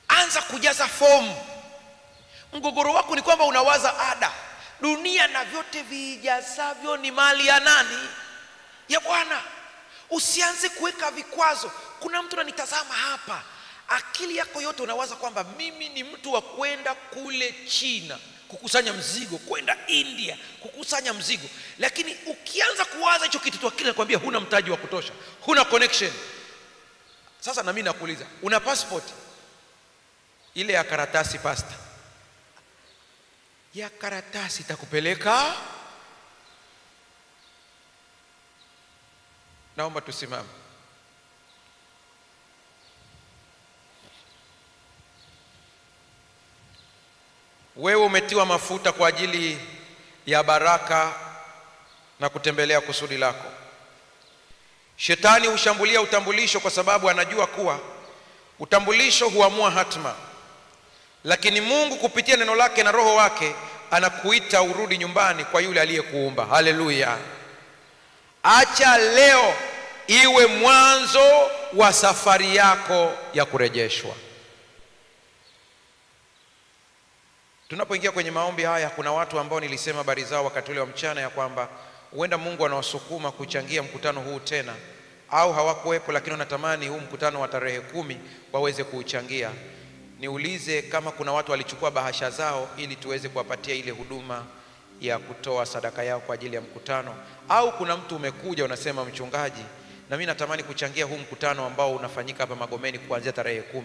Anza kujaza fomu. Mgogoro wako ni kwamba unawaza ada. Dunia na vyote vijazavyo ni mali ya nani? Ya Bwana. Usianze kuweka vikwazo. Kuna mtu ananitazama hapa, akili yako yote unawaza kwamba mimi ni mtu wa kwenda kule China kukusanya mzigo, kwenda India kukusanya mzigo. Lakini ukianza kuwaza hicho kitu tu, akili inakwambia huna mtaji wa kutosha, huna connection. Sasa na mimi nakuuliza, una passport ile ya karatasi? Pastor, ya karatasi itakupeleka? Naomba tusimame. Wewe umetiwa mafuta kwa ajili ya baraka na kutembelea kusudi lako. Shetani hushambulia utambulisho kwa sababu anajua kuwa utambulisho huamua hatima. Lakini Mungu kupitia neno lake na roho wake anakuita urudi nyumbani kwa yule aliyekuumba. Haleluya. Acha leo iwe mwanzo wa safari yako ya kurejeshwa. Tunapoingia kwenye maombi haya, kuna watu ambao nilisema habari zao wakati ule wa mchana ya kwamba huenda Mungu anawasukuma kuchangia mkutano huu tena, au hawakuwepo lakini wanatamani huu mkutano wa tarehe 10 waweze kuuchangia. Niulize kama kuna watu walichukua bahasha zao ili tuweze kuwapatia ile huduma ya kutoa sadaka yao kwa ajili ya mkutano, au kuna mtu umekuja unasema mchungaji, na mimi natamani kuchangia huu mkutano ambao unafanyika hapa Magomeni kuanzia tarehe 10.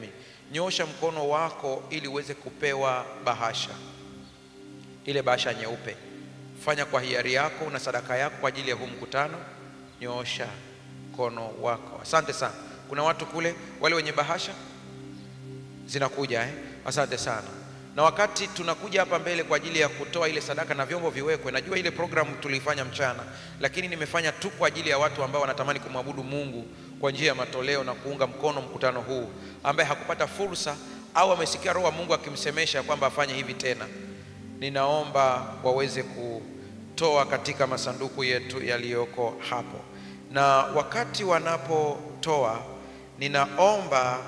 Nyosha mkono wako ili uweze kupewa bahasha. Ile bahasha nyeupe. Fanya kwa hiari yako, una sadaka yako kwa ajili ya huu mkutano. Nyosha mkono wako. Asante sana. Kuna watu kule, wale wenye bahasha zinakuja Asante sana. Na wakati tunakuja hapa mbele kwa ajili ya kutoa ile sadaka na vyombo viwekwe, najua ile program tulifanya mchana, lakini nimefanya tu kwa ajili ya watu ambao wanatamani kumwabudu Mungu kwa njia ya matoleo na kuunga mkono mkutano huu, ambaye hakupata fursa au amesikia roho wa Mungu akimsemesha kwamba afanye hivi tena. Ninaomba waweze kutoa katika masanduku yetu yaliyoko hapo. Na wakati wanapotoa, ninaomba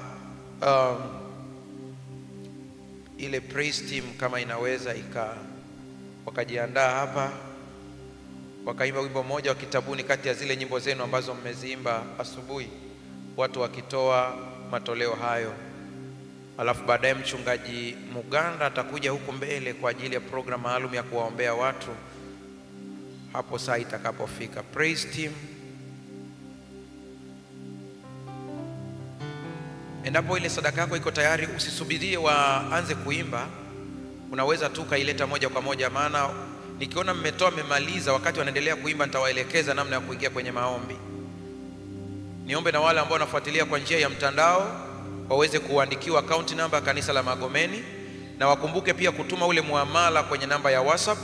ile praise team kama inaweza wakajiandaa hapa wakaimba wimbo mmoja wa Kitabuni kati ya zile nyimbo zenu ambazo mmeziimba asubuhi, watu wakitoa matoleo hayo. Alafu baadaye mchungaji Muganda atakuja huku mbele kwa ajili ya program maalum ya kuwaombea watu hapo saa itakapofika. Praise team. Endapo ile sadaka yako iko tayari, usisubirie waanze kuimba, unaweza tu kaileta moja kwa moja, maana nikiona mmetoa mmemaliza, wakati wanaendelea kuimba nitawaelekeza namna ya kuingia kwenye maombi. Niombe na wale ambao wanafuatilia kwa njia ya mtandao waweze kuandikiwa account number kanisa la Magomeni, na wakumbuke pia kutuma ule muamala kwenye namba ya WhatsApp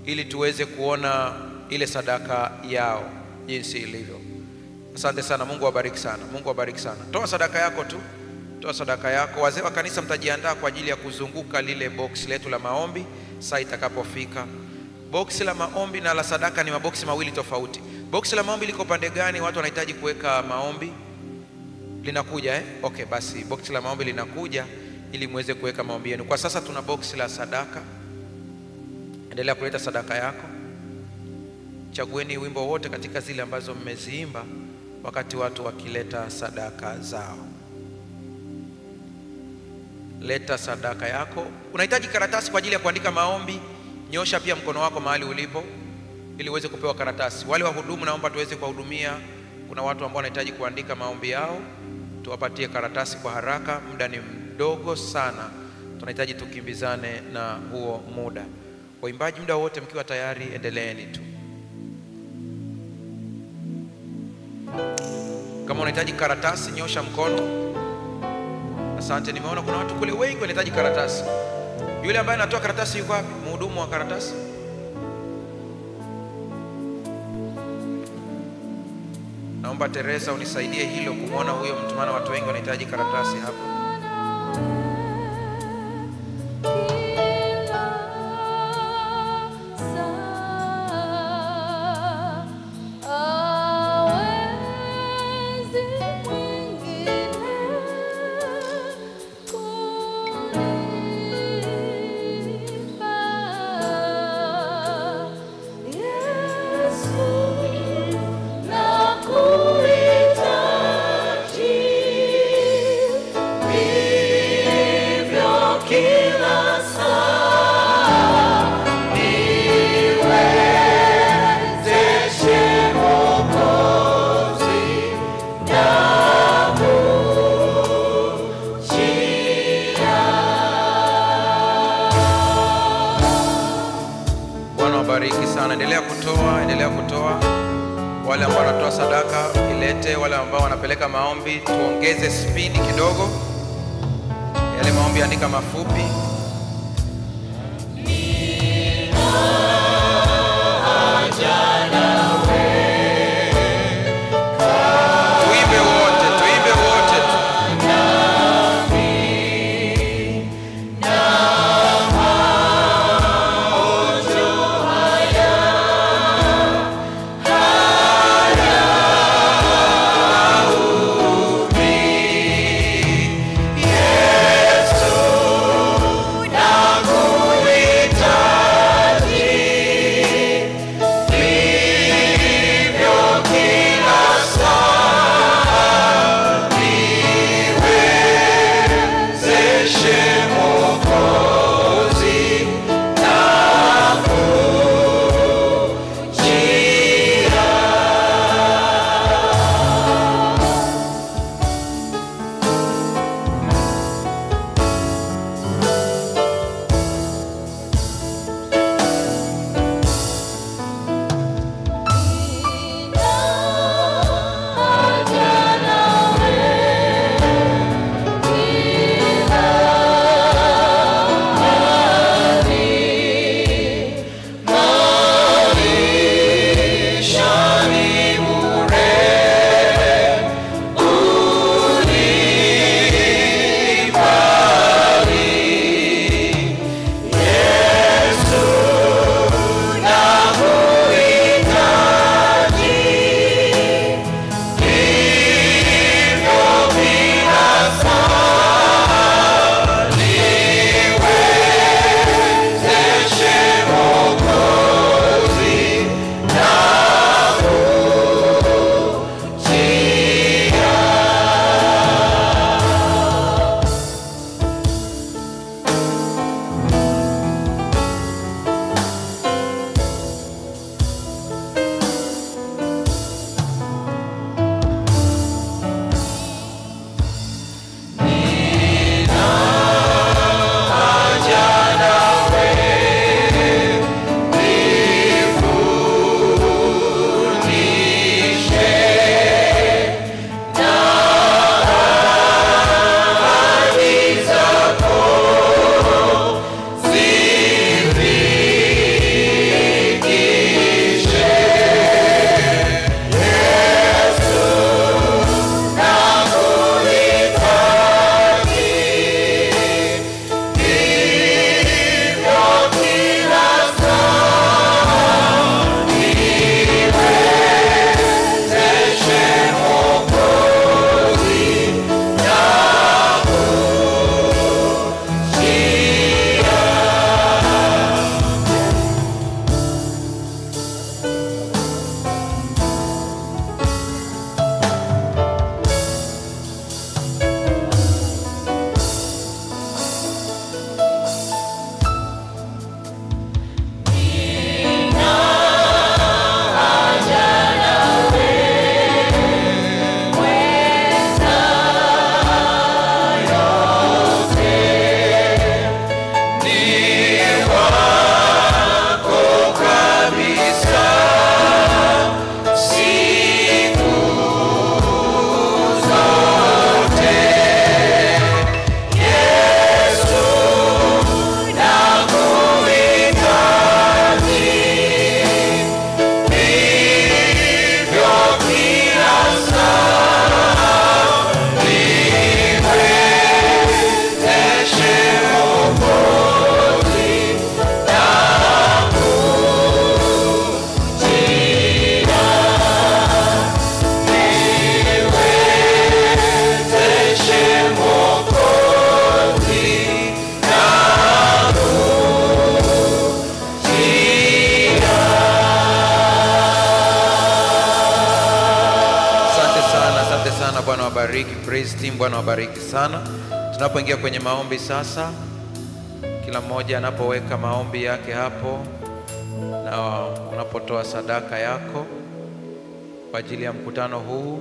ili tuweze kuona ile sadaka yao jinsi ilivyo. Asante sana, Mungu awabariki sana. Mungu awabariki sana. Toa sadaka yako tu. Toa sadaka yako. Wazee wa kanisa mtajiandaa kwa ajili ya kuzunguka lile box letu la maombi saa itakapofika. Box la maombi na la sadaka ni maboksi mawili tofauti. Box la maombi liko pande gani? Watu wanahitaji kuweka maombi. Linakuja Okay, basi box la maombi linakuja ili muweze kuweka maombi yenu. Kwa sasa tuna box la sadaka. Endelea kuleta sadaka yako. Chagueni wimbo wote katika zile ambazo mmeziimba wakati watu wakileta sadaka zao. Leta sadaka yako. Unahitaji karatasi kwa ajili ya kuandika maombi? Nyosha pia mkono wako mahali ulipo ili uweze kupewa karatasi. Wale wahudumu naomba tuweze kuwahudumia. Kuna watu ambao wanahitaji kuandika maombi yao, tuwapatie karatasi kwa haraka. Muda ni mdogo sana, tunahitaji tukimbizane na huo muda. Waimbaji, muda wote mkiwa tayari, endeleeni tu. Kama unahitaji karatasi, nyosha mkono. Asante, nimeona kuna watu kule wengi wanahitaji karatasi. Yule ambaye anatoa karatasi yuko wapi? Mhudumu wa karatasi. Naomba Teresa unisaidie hilo, kumwona huyo mtu, maana watu wengi wanahitaji karatasi hapo. Endelea kutoa. Wale ambao wanatoa sadaka ilete, wale ambao wanapeleka maombi tuongeze spini kidogo. Yale maombi andika mafupi. Tuimbe wote tu. Yesu, nakuhitaji. awabariki. Praise team, Bwana awabariki sana. Tunapoingia kwenye maombi sasa, kila mmoja anapoweka maombi yake hapo na unapotoa sadaka yako kwa ajili ya mkutano huu,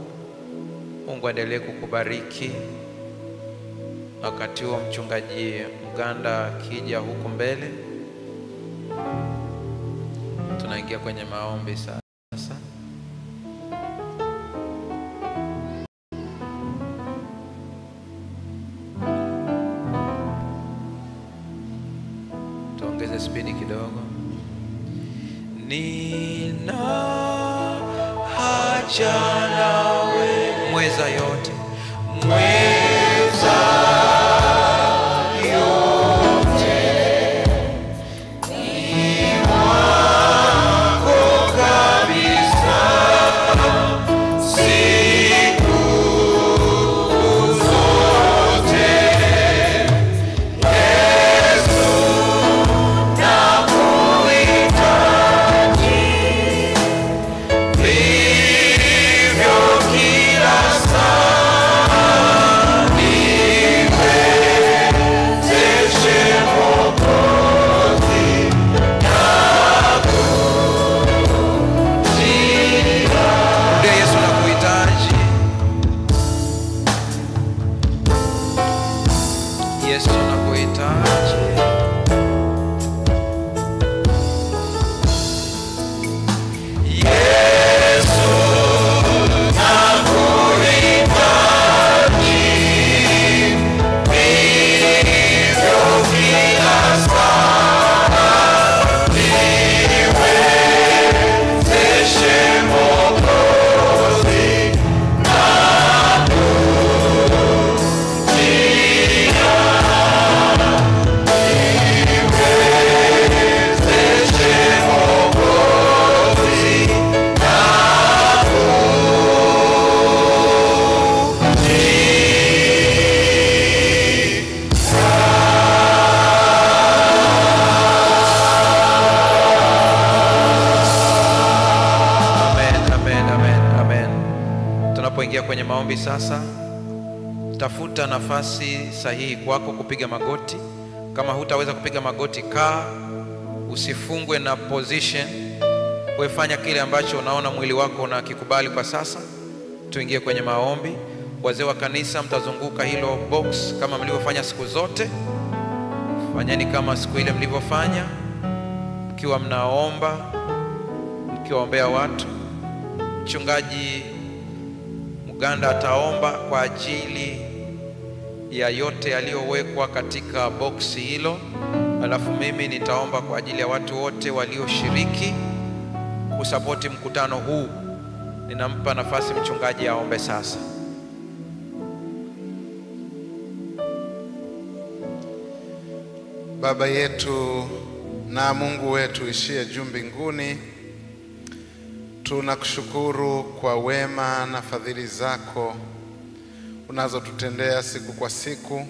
Mungu aendelee kukubariki. Wakati huo mchungaji Mganda akija huko mbele, tunaingia kwenye maombi sasa. Tuongeze spidi kidogo. Nina haja nawe, mweza yote, mweza yote, ni wako kabisa, siku zote. Yesu nakuhitaji, vivyo kila saa niwezeshe Mwokozi, nakujia. Ndiye Yesu nakuhitaji, Yesu nakuhitaji. Yesu nakuhitaji, vivyo kila saa niwezeshe Mwokozi, nakujia. Niwezeshe Mwokozi, Amen. Tunapoingia kwenye maombi sasa, tafuta nafasi sahihi kwako kupiga magoti. Kama hutaweza kupiga magoti, kaa, usifungwe na position. Wewe fanya kile ambacho unaona mwili wako unakikubali kwa sasa. Tuingie kwenye maombi. Wazee wa kanisa, mtazunguka hilo box kama mlivyofanya siku zote. Fanyeni kama siku ile mlivyofanya, mkiwa mnaomba, mkiwaombea watu. Mchungaji Mganda ataomba kwa ajili ya yote yaliyowekwa katika boksi hilo, alafu mimi nitaomba kwa ajili ya watu wote walioshiriki kusapoti mkutano huu. Ninampa nafasi mchungaji aombe sasa. Baba yetu na Mungu wetu ishie juu mbinguni, tunakushukuru kwa wema na fadhili zako unazotutendea siku kwa siku.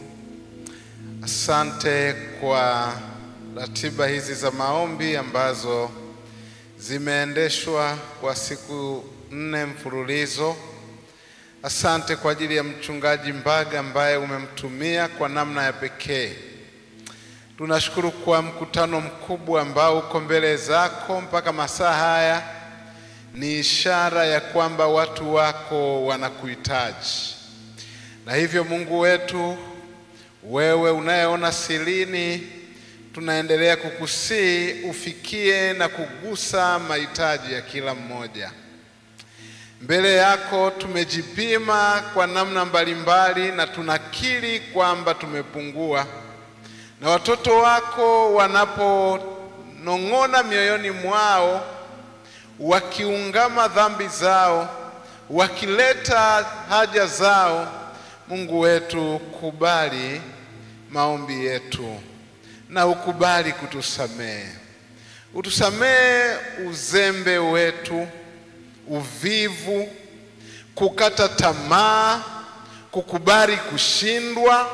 Asante kwa ratiba hizi za maombi ambazo zimeendeshwa kwa siku 4 mfululizo. Asante kwa ajili ya mchungaji Mbaga ambaye umemtumia kwa namna ya pekee. Tunashukuru kwa mkutano mkubwa ambao uko mbele zako mpaka masaa haya. Ni ishara ya kwamba watu wako wanakuhitaji. Na hivyo Mungu wetu, wewe unayeona silini, tunaendelea kukusii ufikie na kugusa mahitaji ya kila mmoja. Mbele yako tumejipima kwa namna mbalimbali na tunakiri kwamba tumepungua. Na watoto wako wanaponong'ona mioyoni mwao, wakiungama dhambi zao, wakileta haja zao, Mungu wetu, kubali maombi yetu na ukubali kutusamehe. Utusamehe uzembe wetu, uvivu, kukata tamaa, kukubali kushindwa.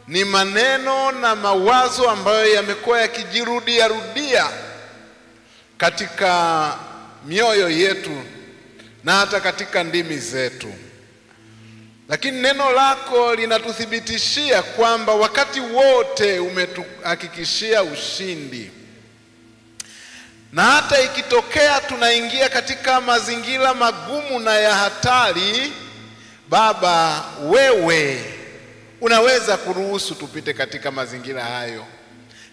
Ni maneno na mawazo ambayo yamekuwa yakijirudia rudia katika mioyo yetu na hata katika ndimi zetu. lakini neno lako linatuthibitishia kwamba wakati wote umetuhakikishia ushindi. Na hata ikitokea tunaingia katika mazingira magumu na ya hatari, Baba, wewe unaweza kuruhusu tupite katika mazingira hayo,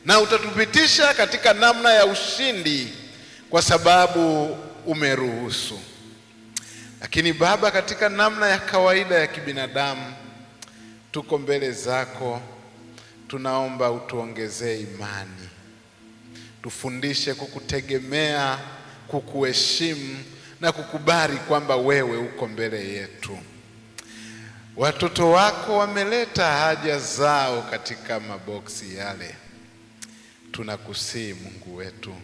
na utatupitisha katika namna ya ushindi kwa sababu umeruhusu. Lakini Baba, katika namna ya kawaida ya kibinadamu, tuko mbele zako, tunaomba utuongezee imani. Tufundishe kukutegemea, kukuheshimu na kukubali kwamba wewe uko mbele yetu. Watoto wako wameleta haja zao katika maboksi yale. Tunakusihi Mungu wetu,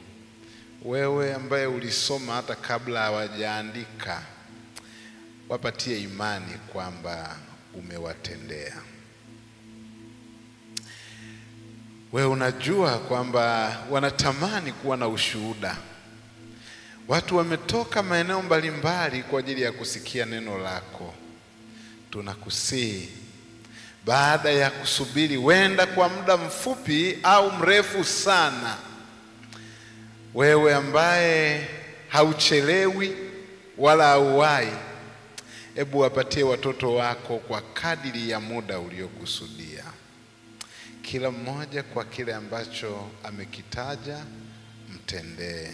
wewe ambaye ulisoma hata kabla hawajaandika, wapatie imani kwamba umewatendea. Wewe unajua kwamba wanatamani kuwa na ushuhuda. Watu wametoka maeneo mbalimbali kwa ajili ya kusikia neno lako. Tunakusihi, baada ya kusubiri wenda kwa muda mfupi au mrefu sana, wewe ambaye hauchelewi wala hauwahi, hebu wapatie watoto wako kwa kadiri ya muda uliokusudia, kila mmoja kwa kile ambacho amekitaja mtendee.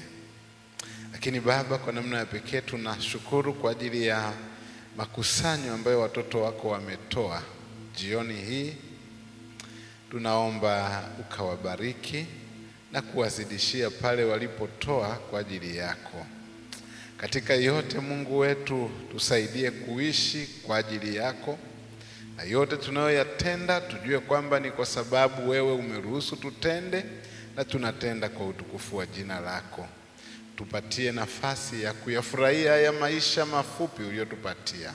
Lakini Baba, kwa namna ya pekee tunashukuru kwa ajili ya makusanyo ambayo watoto wako wametoa jioni hii. Tunaomba ukawabariki na kuwazidishia pale walipotoa kwa ajili yako. Katika yote Mungu wetu, tusaidie kuishi kwa ajili yako, na yote tunayoyatenda tujue kwamba ni kwa sababu wewe umeruhusu tutende, na tunatenda kwa utukufu wa jina lako. Tupatie nafasi ya kuyafurahia haya maisha mafupi uliyotupatia.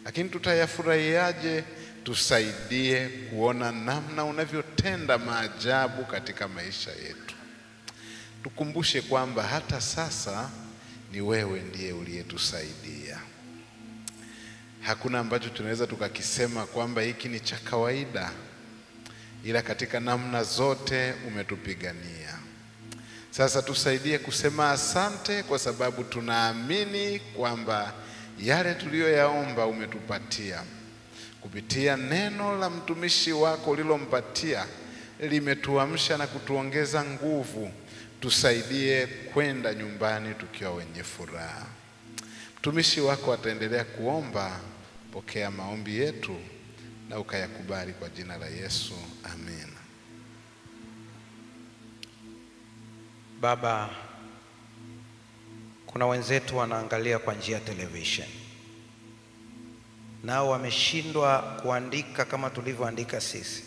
Lakini tutayafurahiaje? Tusaidie kuona namna unavyotenda maajabu katika maisha yetu. Tukumbushe kwamba hata sasa ni wewe ndiye uliyetusaidia. Hakuna ambacho tunaweza tukakisema kwamba hiki ni cha kawaida, ila katika namna zote umetupigania. Sasa tusaidie kusema asante, kwa sababu tunaamini kwamba yale tuliyoyaomba umetupatia. Kupitia neno la mtumishi wako ulilompatia, limetuamsha na kutuongeza nguvu. Tusaidie kwenda nyumbani tukiwa wenye furaha. Mtumishi wako ataendelea kuomba, pokea maombi yetu na ukayakubali kwa jina la Yesu, amen. Baba, kuna wenzetu wanaangalia kwa njia ya television, nao wameshindwa kuandika kama tulivyoandika sisi,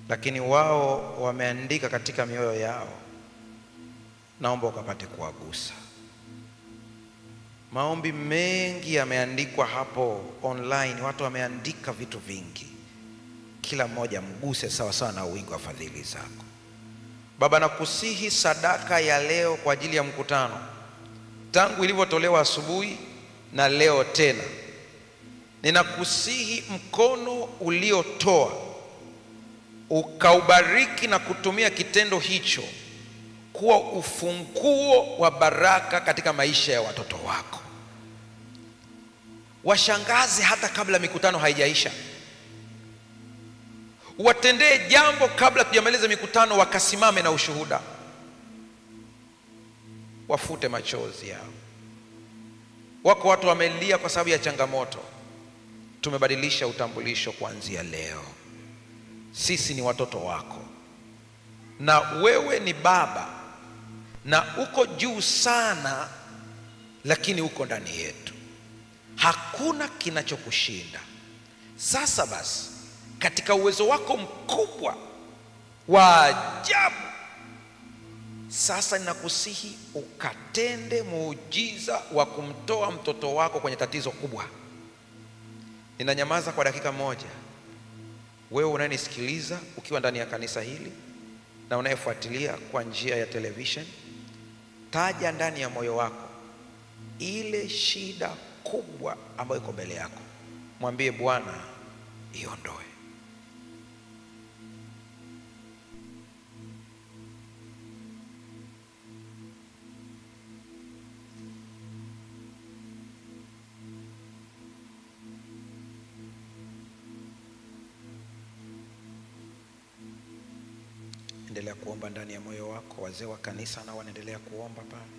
lakini wao wameandika katika mioyo yao. Naomba ukapate kuwagusa. Maombi mengi yameandikwa hapo online, watu wameandika vitu vingi. Kila mmoja mguse sawa sawa na wingi wa fadhili zako. Baba, nakusihi sadaka ya leo kwa ajili ya mkutano, tangu ilivyotolewa asubuhi na leo tena, ninakusihi mkono uliotoa ukaubariki na kutumia kitendo hicho kuwa ufunguo wa baraka katika maisha ya watoto wako. Washangaze hata kabla mikutano haijaisha. Watendee jambo kabla tujamaliza mikutano, wakasimame na ushuhuda. Wafute machozi yao. Wako watu wamelia kwa sababu ya changamoto. Tumebadilisha utambulisho kuanzia leo. Sisi ni watoto wako, na wewe ni Baba, na uko juu sana, lakini uko ndani yetu. Hakuna kinachokushinda. Sasa basi, katika uwezo wako mkubwa wa ajabu, sasa ninakusihi ukatende muujiza wa kumtoa mtoto wako kwenye tatizo kubwa. Ninanyamaza kwa dakika moja. Wewe unayenisikiliza ukiwa ndani ya kanisa hili na unayefuatilia kwa njia ya television, taja ndani ya moyo wako ile shida kubwa ambayo iko mbele yako. mwambie Bwana iondoe. Endelea kuomba ndani ya moyo wako. Wazee wa kanisa nao wanaendelea kuomba pale.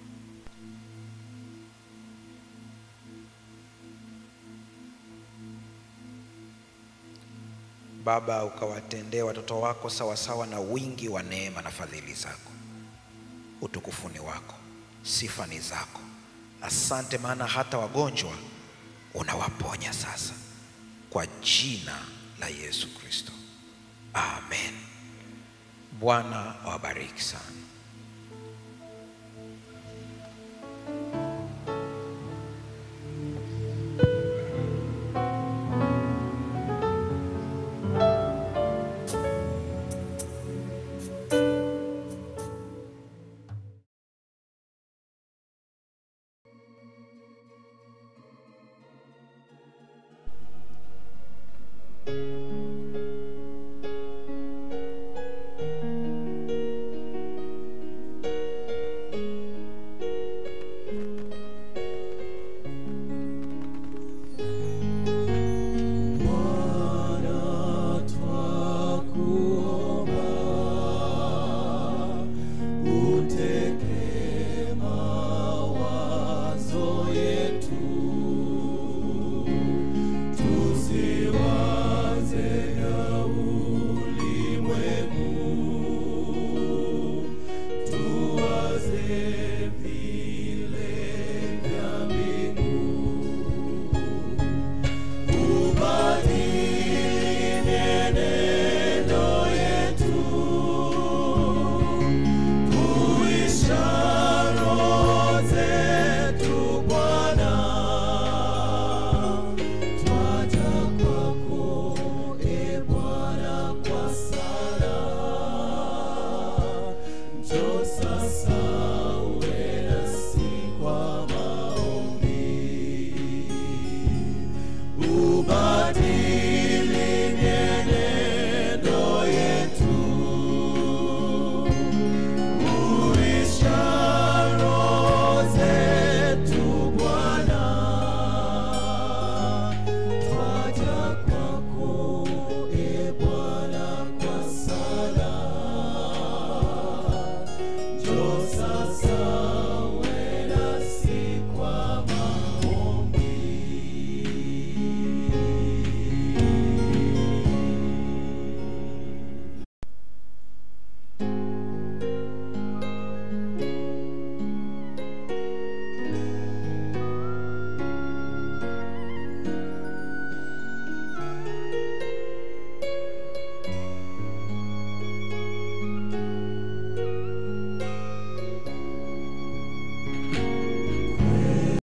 Baba, ukawatendee watoto wako sawasawa na wingi wa neema na fadhili zako. Utukufu ni wako, sifa ni zako. Asante maana hata wagonjwa unawaponya sasa, kwa jina la Yesu Kristo, amen. Bwana awabariki sana.